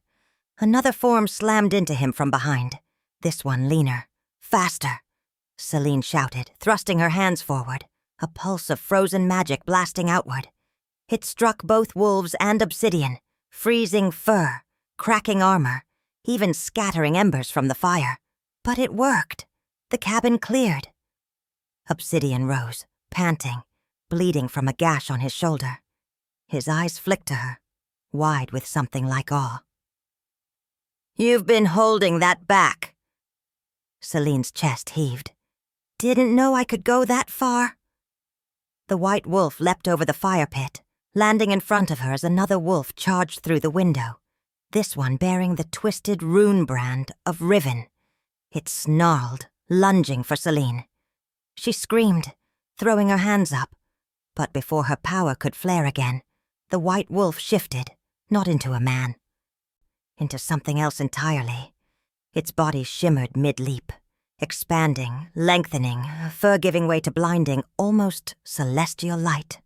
Another form slammed into him from behind. This one leaner, faster. Selene shouted, thrusting her hands forward, a pulse of frozen magic blasting outward. It struck both wolves and Obsidian, freezing fur, cracking armor, even scattering embers from the fire. But it worked. The cabin cleared. Obsidian rose, panting, bleeding from a gash on his shoulder. His eyes flicked to her, wide with something like awe. "You've been holding that back." Selene's chest heaved. "Didn't know I could go that far." The white wolf leapt over the fire pit, landing in front of her as another wolf charged through the window, this one bearing the twisted rune brand of Riven. It snarled, lunging for Selene. She screamed, throwing her hands up, but before her power could flare again, the white wolf shifted, not into a man, into something else entirely. Its body shimmered mid-leap, expanding, lengthening, fur giving way to blinding, almost celestial light.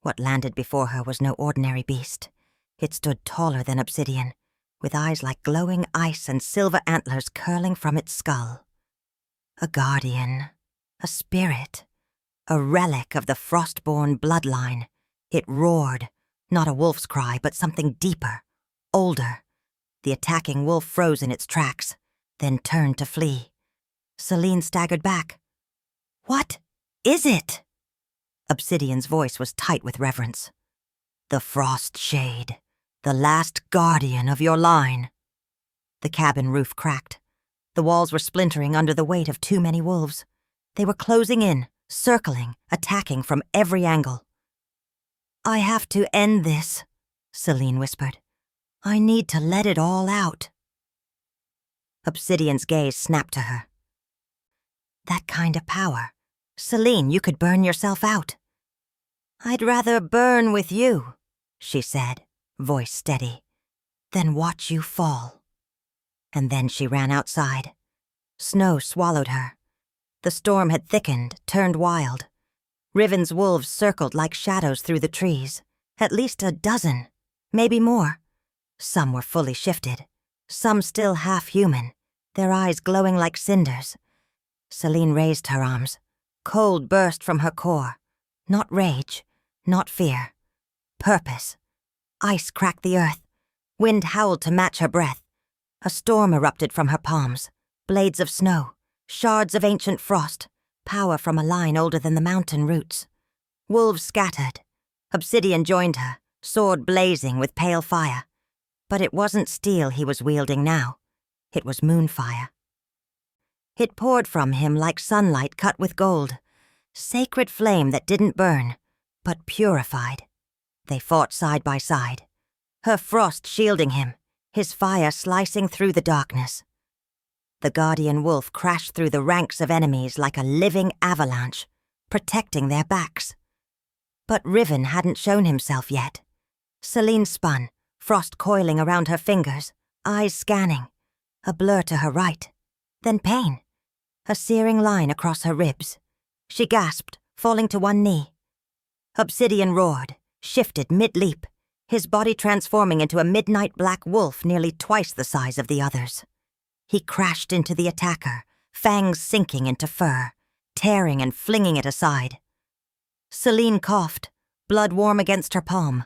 What landed before her was no ordinary beast. It stood taller than Obsidian, with eyes like glowing ice and silver antlers curling from its skull. A guardian, a spirit, a relic of the frost-born bloodline. It roared, not a wolf's cry, but something deeper, older. The attacking wolf froze in its tracks, then turned to flee. Selene staggered back. "What is it?" Obsidian's voice was tight with reverence. "The Frost Shade, the last guardian of your line." The cabin roof cracked. The walls were splintering under the weight of too many wolves. They were closing in, circling, attacking from every angle. "I have to end this," Selene whispered. "I need to let it all out." Obsidian's gaze snapped to her. "That kind of power. Selene, you could burn yourself out." "I'd rather burn with you," she said, voice steady, "than watch you fall." And then she ran outside. Snow swallowed her. The storm had thickened, turned wild. Riven's wolves circled like shadows through the trees, at least a dozen, maybe more. Some were fully shifted, some still half-human, their eyes glowing like cinders. Selene raised her arms. Cold burst from her core. Not rage, not fear. Purpose. Ice cracked the earth. Wind howled to match her breath. A storm erupted from her palms. Blades of snow, shards of ancient frost, power from a line older than the mountain roots. Wolves scattered. Obsidian joined her, sword blazing with pale fire. But it wasn't steel he was wielding now. It was moonfire. It poured from him like sunlight cut with gold, sacred flame that didn't burn, but purified. They fought side by side, her frost shielding him, his fire slicing through the darkness. The guardian wolf crashed through the ranks of enemies like a living avalanche, protecting their backs. But Riven hadn't shown himself yet. Selene spun, frost coiling around her fingers, eyes scanning. A blur to her right, then pain. A searing line across her ribs. She gasped, falling to one knee. Obsidian roared, shifted mid-leap, his body transforming into a midnight black wolf nearly twice the size of the others. He crashed into the attacker, fangs sinking into fur, tearing and flinging it aside. Selene coughed, blood warm against her palm.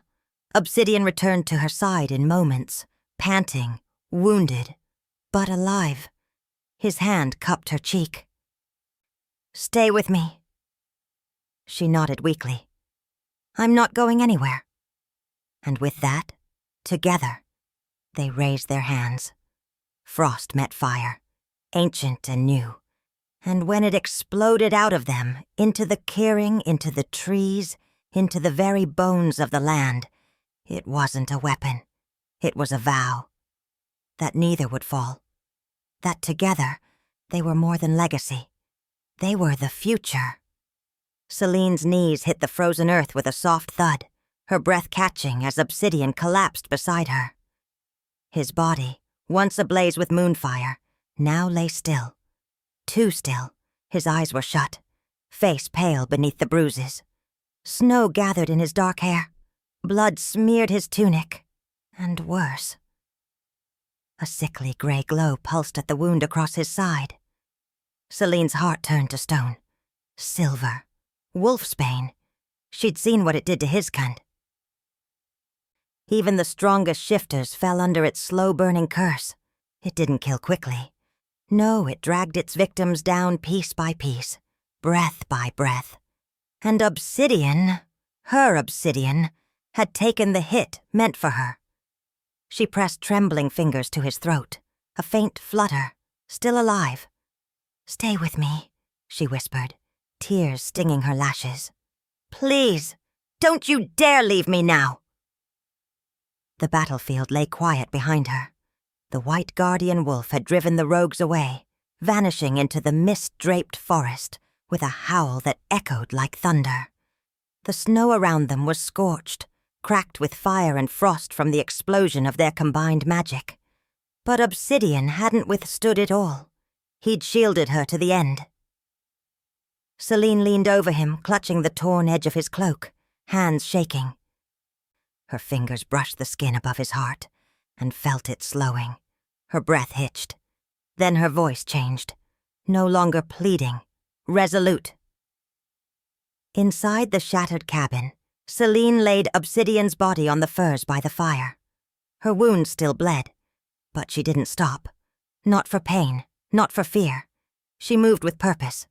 Obsidian returned to her side in moments, panting, wounded, but alive. His hand cupped her cheek. "Stay with me." She nodded weakly. "I'm not going anywhere." And with that, together, they raised their hands. Frost met fire, ancient and new, and when it exploded out of them, into the clearing, into the trees, into the very bones of the land, it wasn't a weapon. It was a vow. That neither would fall. That together, they were more than legacy. They were the future. Selene's knees hit the frozen earth with a soft thud, her breath catching as Obsidian collapsed beside her. His body, once ablaze with moonfire, now lay still. Too still. His eyes were shut, face pale beneath the bruises. Snow gathered in his dark hair. Blood smeared his tunic. And worse. A sickly gray glow pulsed at the wound across his side. Selene's heart turned to stone. Silver. Wolfsbane. She'd seen what it did to his kind. Even the strongest shifters fell under its slow-burning curse. It didn't kill quickly. No, it dragged its victims down piece by piece, breath by breath. And Obsidian, her Obsidian, had taken the hit meant for her. She pressed trembling fingers to his throat, a faint flutter, still alive. "Stay with me," she whispered, tears stinging her lashes. "Please, don't you dare leave me now!" The battlefield lay quiet behind her. The white guardian wolf had driven the rogues away, vanishing into the mist-draped forest with a howl that echoed like thunder. The snow around them was scorched, cracked with fire and frost from the explosion of their combined magic. But Obsidian hadn't withstood it all. He'd shielded her to the end. Selene leaned over him, clutching the torn edge of his cloak, hands shaking. Her fingers brushed the skin above his heart and felt it slowing. Her breath hitched. Then her voice changed, no longer pleading, resolute. Inside the shattered cabin, Selene laid Obsidian's body on the furs by the fire. Her wounds still bled, but she didn't stop. Not for pain, not for fear. She moved with purpose.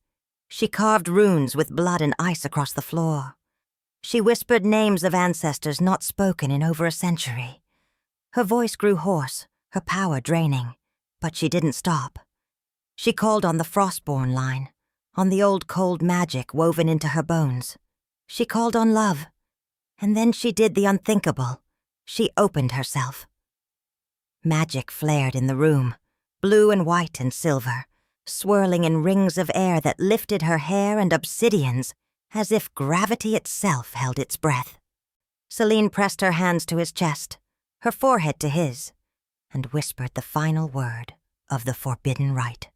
She carved runes with blood and ice across the floor. She whispered names of ancestors not spoken in over a century. Her voice grew hoarse, her power draining, but she didn't stop. She called on the Frostborn line, on the old cold magic woven into her bones. She called on love. And then she did the unthinkable. She opened herself. Magic flared in the room, blue and white and silver, swirling in rings of air that lifted her hair and Obsidian's as if gravity itself held its breath. Selene pressed her hands to his chest, her forehead to his, and whispered the final word of the forbidden rite.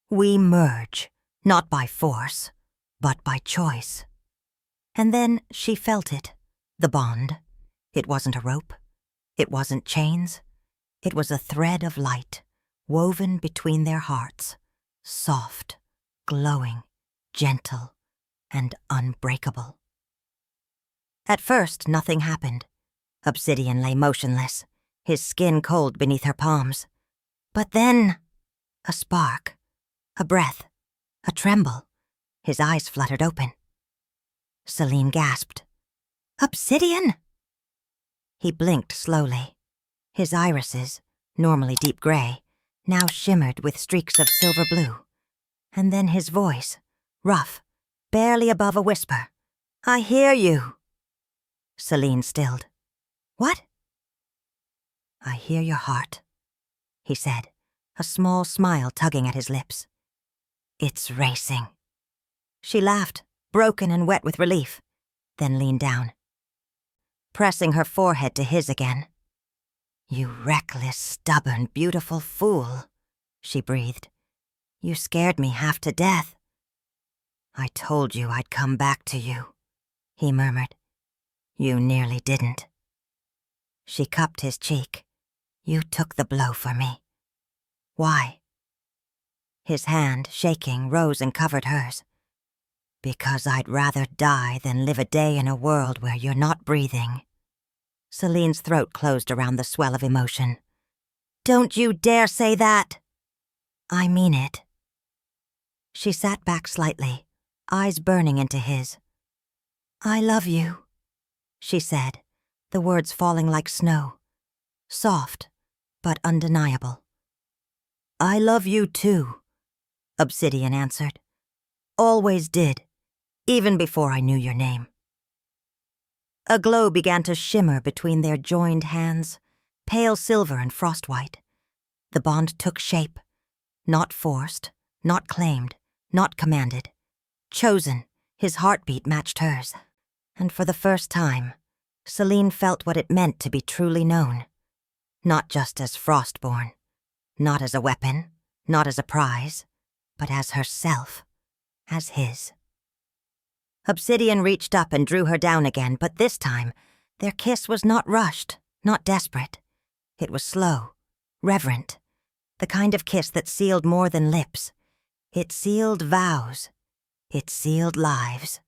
"We merge, not by force, but by choice." And then she felt it, the bond. It wasn't a rope. It wasn't chains. It was a thread of light, woven between their hearts, soft, glowing, gentle, and unbreakable. At first, nothing happened. Obsidian lay motionless, his skin cold beneath her palms. But then, a spark, a breath, a tremble, His eyes fluttered open. Selene gasped. "Obsidian?" He blinked slowly. His irises, normally deep gray, now shimmered with streaks of silver blue. And then his voice, rough, barely above a whisper. "I hear you." Selene stilled. "What?" "I hear your heart," he said, a small smile tugging at his lips. "It's racing." She laughed, broken and wet with relief, then leaned down, pressing her forehead to his again. "You reckless, stubborn, beautiful fool," she breathed. "You scared me half to death." "I told you I'd come back to you," he murmured. "You nearly didn't." She cupped his cheek. "You took the blow for me." "Why?" His hand, shaking, rose and covered hers. "Because I'd rather die than live a day in a world where you're not breathing." Selene's throat closed around the swell of emotion. "Don't you dare say that!" "I mean it." She sat back slightly, eyes burning into his. "I love you," she said, the words falling like snow, soft but undeniable. "I love you too," Obsidian answered. "Always did, even before I knew your name." A glow began to shimmer between their joined hands, pale silver and frostwhite. The bond took shape, not forced, not claimed, not commanded. Chosen, his heartbeat matched hers. And for the first time, Selene felt what it meant to be truly known. Not just as Frostborn, not as a weapon, not as a prize, but as herself, as his. Obsidian reached up and drew her down again, but this time, their kiss was not rushed, not desperate. It was slow, reverent, the kind of kiss that sealed more than lips. It sealed vows. It sealed lives.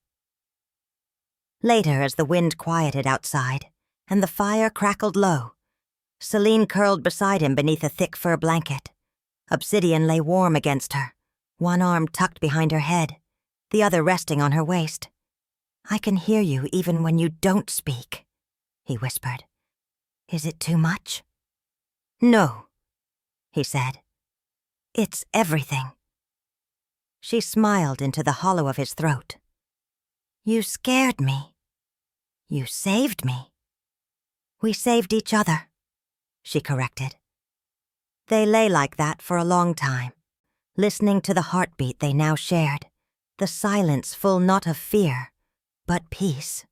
Later, as the wind quieted outside, and the fire crackled low, Selene curled beside him beneath a thick fur blanket. Obsidian lay warm against her, one arm tucked behind her head, the other resting on her waist. "I can hear you even when you don't speak," he whispered. "Is it too much?" "No," he said. "It's everything." She smiled into the hollow of his throat. "You scared me. You saved me." "We saved each other," she corrected. They lay like that for a long time, listening to the heartbeat they now shared, the silence full not of fear, but peace.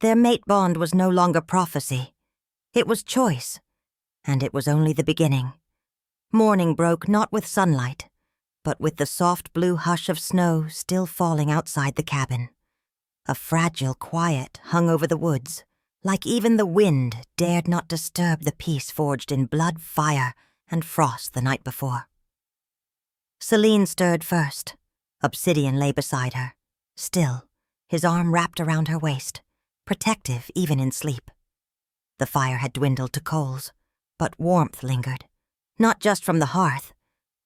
Their mate bond was no longer prophecy. It was choice, and it was only the beginning. Morning broke not with sunlight, but with the soft blue hush of snow still falling outside the cabin. A fragile quiet hung over the woods, like even the wind dared not disturb the peace forged in blood, fire, and frost the night before. Selene stirred first. Obsidian lay beside her, still, his arm wrapped around her waist, protective even in sleep. The fire had dwindled to coals, but warmth lingered, not just from the hearth,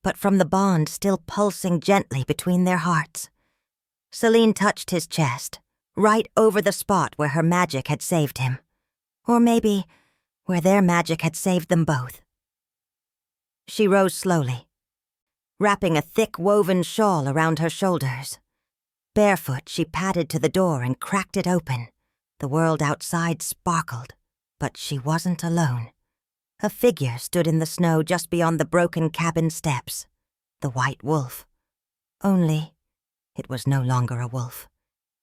but from the bond still pulsing gently between their hearts. Selene touched his chest, right over the spot where her magic had saved him. Or maybe where their magic had saved them both. She rose slowly, wrapping a thick woven shawl around her shoulders. Barefoot, she padded to the door and cracked it open. The world outside sparkled, but she wasn't alone. A figure stood in the snow just beyond the broken cabin steps. The white wolf. Only, it was no longer a wolf.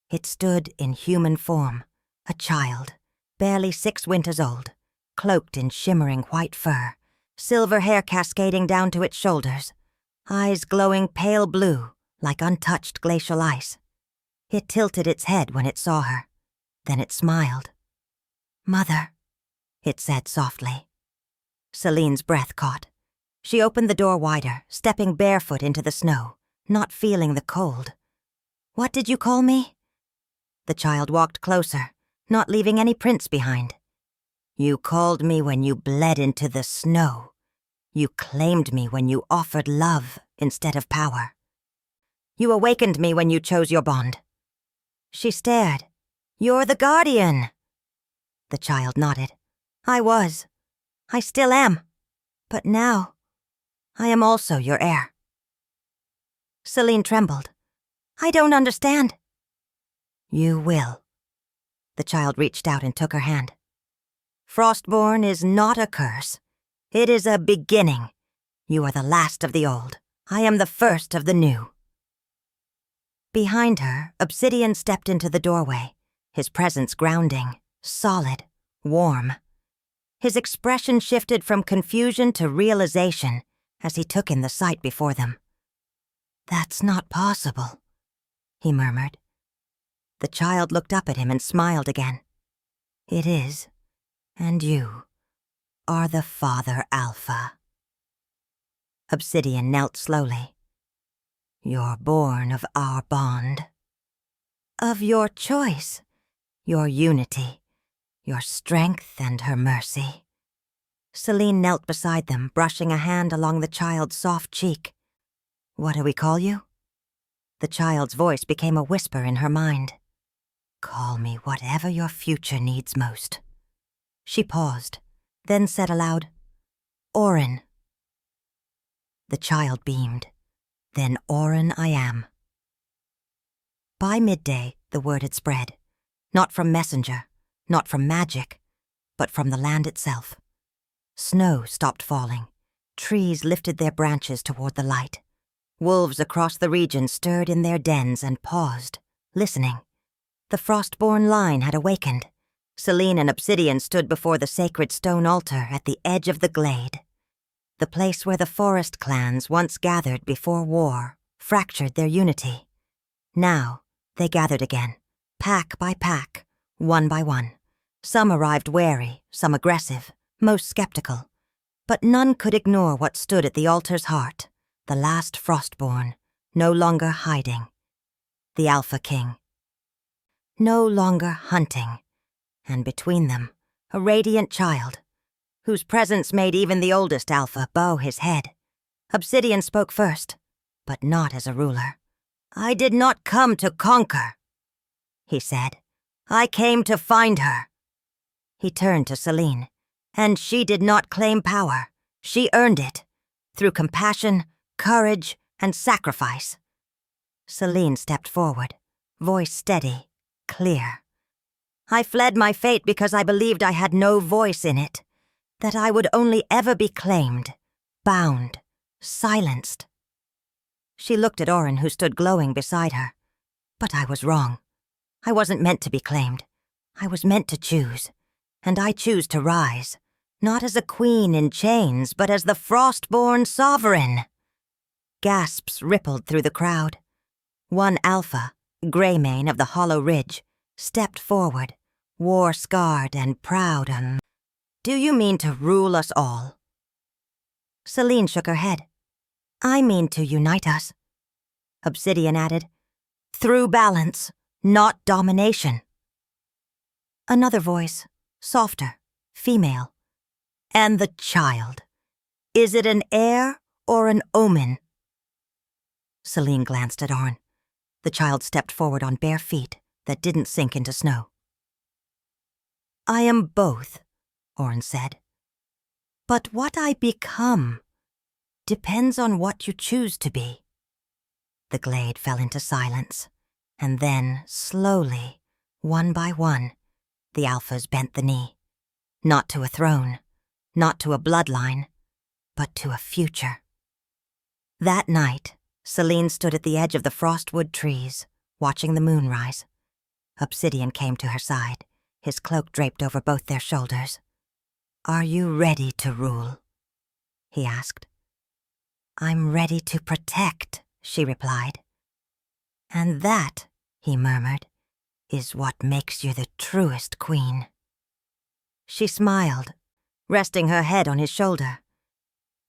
It stood in human form, a child, barely 6 winters old, cloaked in shimmering white fur, silver hair cascading down to its shoulders, eyes glowing pale blue like untouched glacial ice. It tilted its head when it saw her. Then it smiled. "Mother," it said softly. Selene's breath caught. She opened the door wider, stepping barefoot into the snow, not feeling the cold. "What did you call me?" The child walked closer, not leaving any prints behind. "You called me when you bled into the snow. You claimed me when you offered love instead of power. You awakened me when you chose your bond." She stared. "You're the guardian." The child nodded. "I was. I still am. But now, I am also your heir." Selene trembled. "I don't understand." "You will." The child reached out and took her hand. "Frostborn is not a curse. It is a beginning. You are the last of the old. I am the first of the new." Behind her, Obsidian stepped into the doorway, his presence grounding, solid, warm. His expression shifted from confusion to realization as he took in the sight before them. "That's not possible," he murmured. The child looked up at him and smiled again. "It is, and you are the Father Alpha." Obsidian knelt slowly. "You're born of our bond. Of your choice, your unity, your strength and her mercy." Selene knelt beside them, brushing a hand along the child's soft cheek. "What do we call you?" The child's voice became a whisper in her mind. "Call me whatever your future needs most." She paused, then said aloud, "Orin." The child beamed. "Then Orin I am." By midday, the word had spread, not from messenger, not from magic, but from the land itself. Snow stopped falling. Trees lifted their branches toward the light. Wolves across the region stirred in their dens and paused, listening. The Frostborn line had awakened. Selene and Obsidian stood before the sacred stone altar at the edge of the glade. The place where the forest clans once gathered before war fractured their unity. Now, they gathered again, pack by pack, one by one. Some arrived wary, some aggressive, most skeptical. But none could ignore what stood at the altar's heart, the last Frostborn, no longer hiding. The Alpha King. No longer hunting. And between them, a radiant child, whose presence made even the oldest Alpha bow his head. Obsidian spoke first, but not as a ruler. "I did not come to conquer," he said. "I came to find her." He turned to Selene, and she did not claim power. She earned it, through compassion, courage, and sacrifice. Selene stepped forward, voice steady, clear. "I fled my fate because I believed I had no voice in it, that I would only ever be claimed, bound, silenced." She looked at Orin, who stood glowing beside her. "But I was wrong. I wasn't meant to be claimed. I was meant to choose. And I choose to rise, not as a queen in chains, but as the Frostborn sovereign." Gasps rippled through the crowd. One Alpha, Greymane of the Hollow Ridge, stepped forward, war-scarred and proud. "Do you mean to rule us all?" Selene shook her head. "I mean to unite us." Obsidian added, "Through balance, not domination." Another voice, softer, female. "And the child. Is it an heir or an omen?" Selene glanced at Orin. The child stepped forward on bare feet that didn't sink into snow. "I am both," Orin said. "But what I become depends on what you choose to be." The glade fell into silence, and then, slowly, one by one, the Alphas bent the knee. Not to a throne, not to a bloodline, but to a future. That night, Selene stood at the edge of the frostwood trees, watching the moon rise. Obsidian came to her side, his cloak draped over both their shoulders. "Are you ready to rule?" he asked. "I'm ready to protect," she replied. "And that," he murmured, "is what makes you the truest queen." She smiled, resting her head on his shoulder.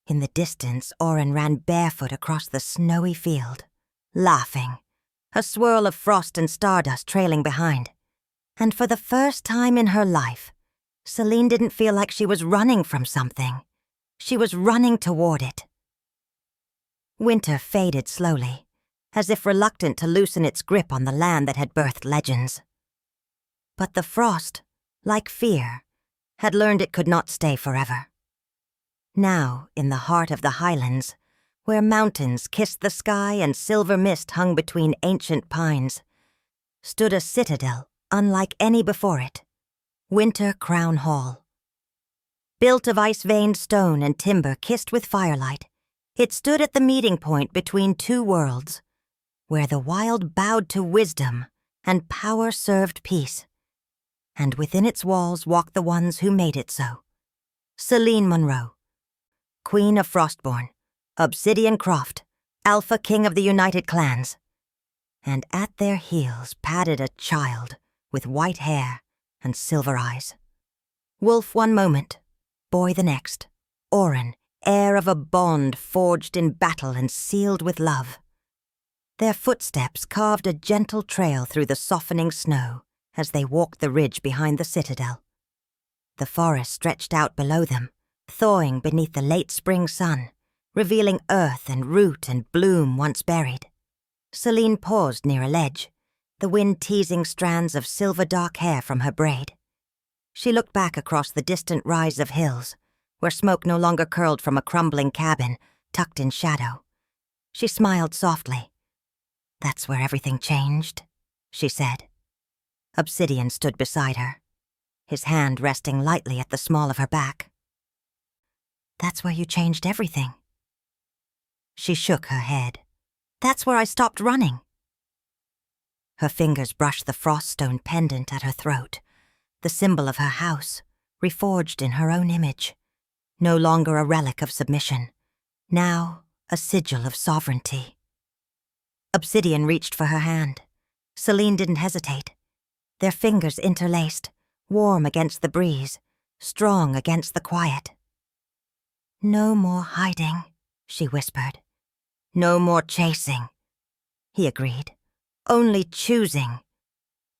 In the distance, Orin ran barefoot across the snowy field, laughing, a swirl of frost and stardust trailing behind. And for the first time in her life, Selene didn't feel like she was running from something. She was running toward it. Winter faded slowly. as if reluctant to loosen its grip on the land that had birthed legends. But the frost, like fear, had learned it could not stay forever. Now, in the heart of the highlands, where mountains kissed the sky and silver mist hung between ancient pines, stood a citadel unlike any before it, Winter Crown Hall. Built of ice-veined stone and timber kissed with firelight, it stood at the meeting point between two worlds, where the wild bowed to wisdom and power served peace. And within its walls walked the ones who made it so. Selene Monroe, Queen of Frostborn, Obsidian Croft, Alpha King of the United Clans. And at their heels padded a child with white hair and silver eyes. Wolf one moment, boy the next, Oren, heir of a bond forged in battle and sealed with love. Their footsteps carved a gentle trail through the softening snow as they walked the ridge behind the citadel. The forest stretched out below them, thawing beneath the late spring sun, revealing earth and root and bloom once buried. Selene paused near a ledge, the wind teasing strands of silver-dark hair from her braid. She looked back across the distant rise of hills, where smoke no longer curled from a crumbling cabin tucked in shadow. She smiled softly. "That's where everything changed," she said. Obsidian stood beside her, his hand resting lightly at the small of her back. "That's where you changed everything." She shook her head. "That's where I stopped running." Her fingers brushed the frost-stone pendant at her throat, the symbol of her house, reforged in her own image. No longer a relic of submission, now a sigil of sovereignty. Obsidian reached for her hand. Selene didn't hesitate. Their fingers interlaced, warm against the breeze, strong against the quiet. "No more hiding," she whispered. "No more chasing," he agreed. "Only choosing."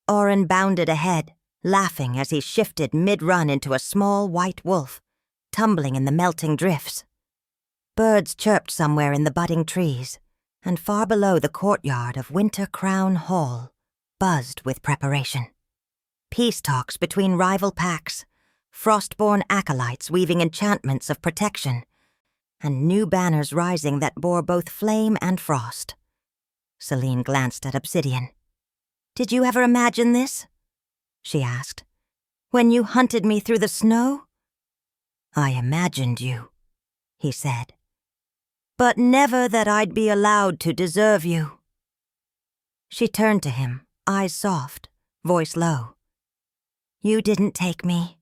Oren bounded ahead, laughing as he shifted mid-run into a small white wolf, tumbling in the melting drifts. Birds chirped somewhere in the budding trees, and far below the courtyard of Winter Crown Hall buzzed with preparation. Peace talks between rival packs, frostborn acolytes weaving enchantments of protection, and new banners rising that bore both flame and frost. Selene glanced at Obsidian. "Did you ever imagine this?" she asked. "When you hunted me through the snow?" "I imagined you," he said. "But never that I'd be allowed to deserve you." She turned to him, eyes soft, voice low. "You didn't take me.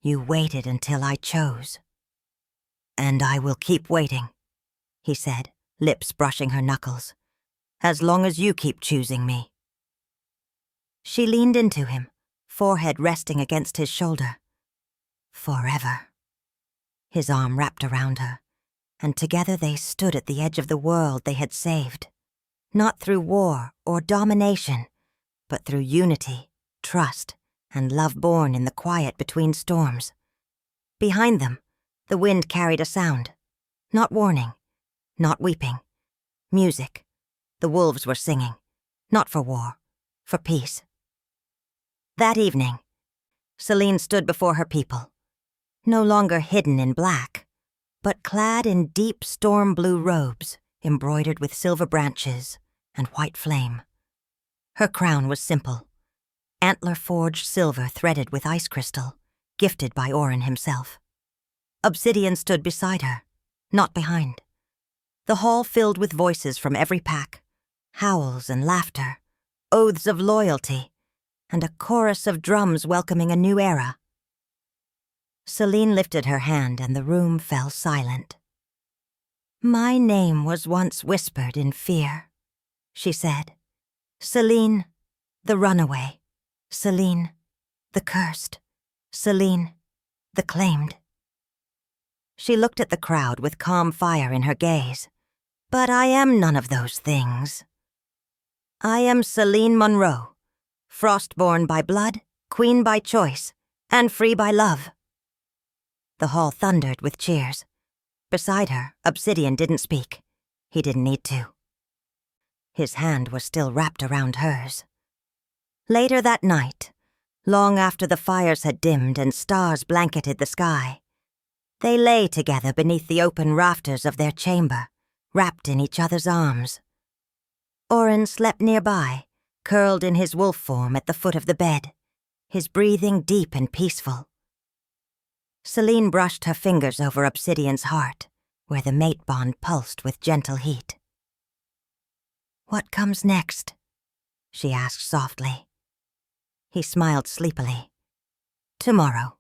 You waited until I chose." "And I will keep waiting," he said, lips brushing her knuckles, "as long as you keep choosing me." She leaned into him, forehead resting against his shoulder. "Forever." His arm wrapped around her, and together they stood at the edge of the world they had saved, not through war or domination, but through unity, trust, and love born in the quiet between storms. Behind them, the wind carried a sound, not warning, not weeping, music. The wolves were singing, not for war, for peace. That evening, Selene stood before her people, no longer hidden in black, but clad in deep storm-blue robes embroidered with silver branches and white flame. Her crown was simple, antler-forged silver threaded with ice crystal, gifted by Oren himself. Obsidian stood beside her, not behind. The hall filled with voices from every pack, howls and laughter, oaths of loyalty, and a chorus of drums welcoming a new era. Selene lifted her hand and the room fell silent. "My name was once whispered in fear," she said. "Selene, the runaway. Selene, the cursed. Selene, the claimed." She looked at the crowd with calm fire in her gaze. "But I am none of those things. I am Selene Monroe, frostborn by blood, queen by choice, and free by love." The hall thundered with cheers. Beside her, Obsidian didn't speak. He didn't need to. His hand was still wrapped around hers. Later that night, long after the fires had dimmed and stars blanketed the sky, they lay together beneath the open rafters of their chamber, wrapped in each other's arms. Oren slept nearby, curled in his wolf form at the foot of the bed, his breathing deep and peaceful. Selene brushed her fingers over Obsidian's heart, where the mate bond pulsed with gentle heat. "What comes next?" she asked softly. He smiled sleepily. "Tomorrow.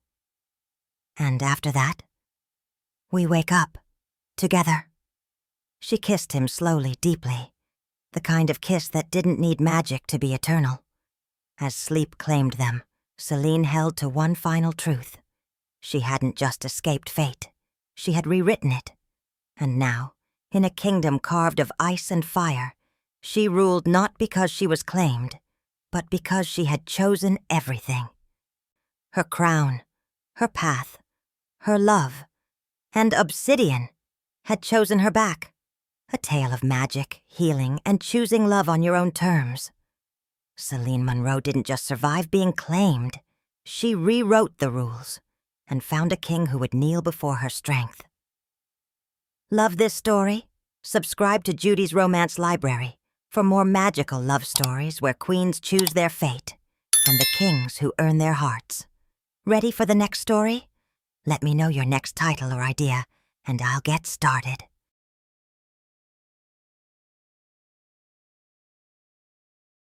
And after that, we wake up, together." She kissed him slowly, deeply, the kind of kiss that didn't need magic to be eternal. As sleep claimed them, Selene held to one final truth. She hadn't just escaped fate. She had rewritten it. And now, in a kingdom carved of ice and fire, she ruled not because she was claimed, but because she had chosen everything. Her crown, her path, her love, and Obsidian had chosen her back. A tale of magic, healing, and choosing love on your own terms. Selene Monroe didn't just survive being claimed. She rewrote the rules and found a king who would kneel before her strength. Love this story? Subscribe to Judy's Romance Library for more magical love stories where queens choose their fate and the kings who earn their hearts. Ready for the next story? Let me know your next title or idea, and I'll get started.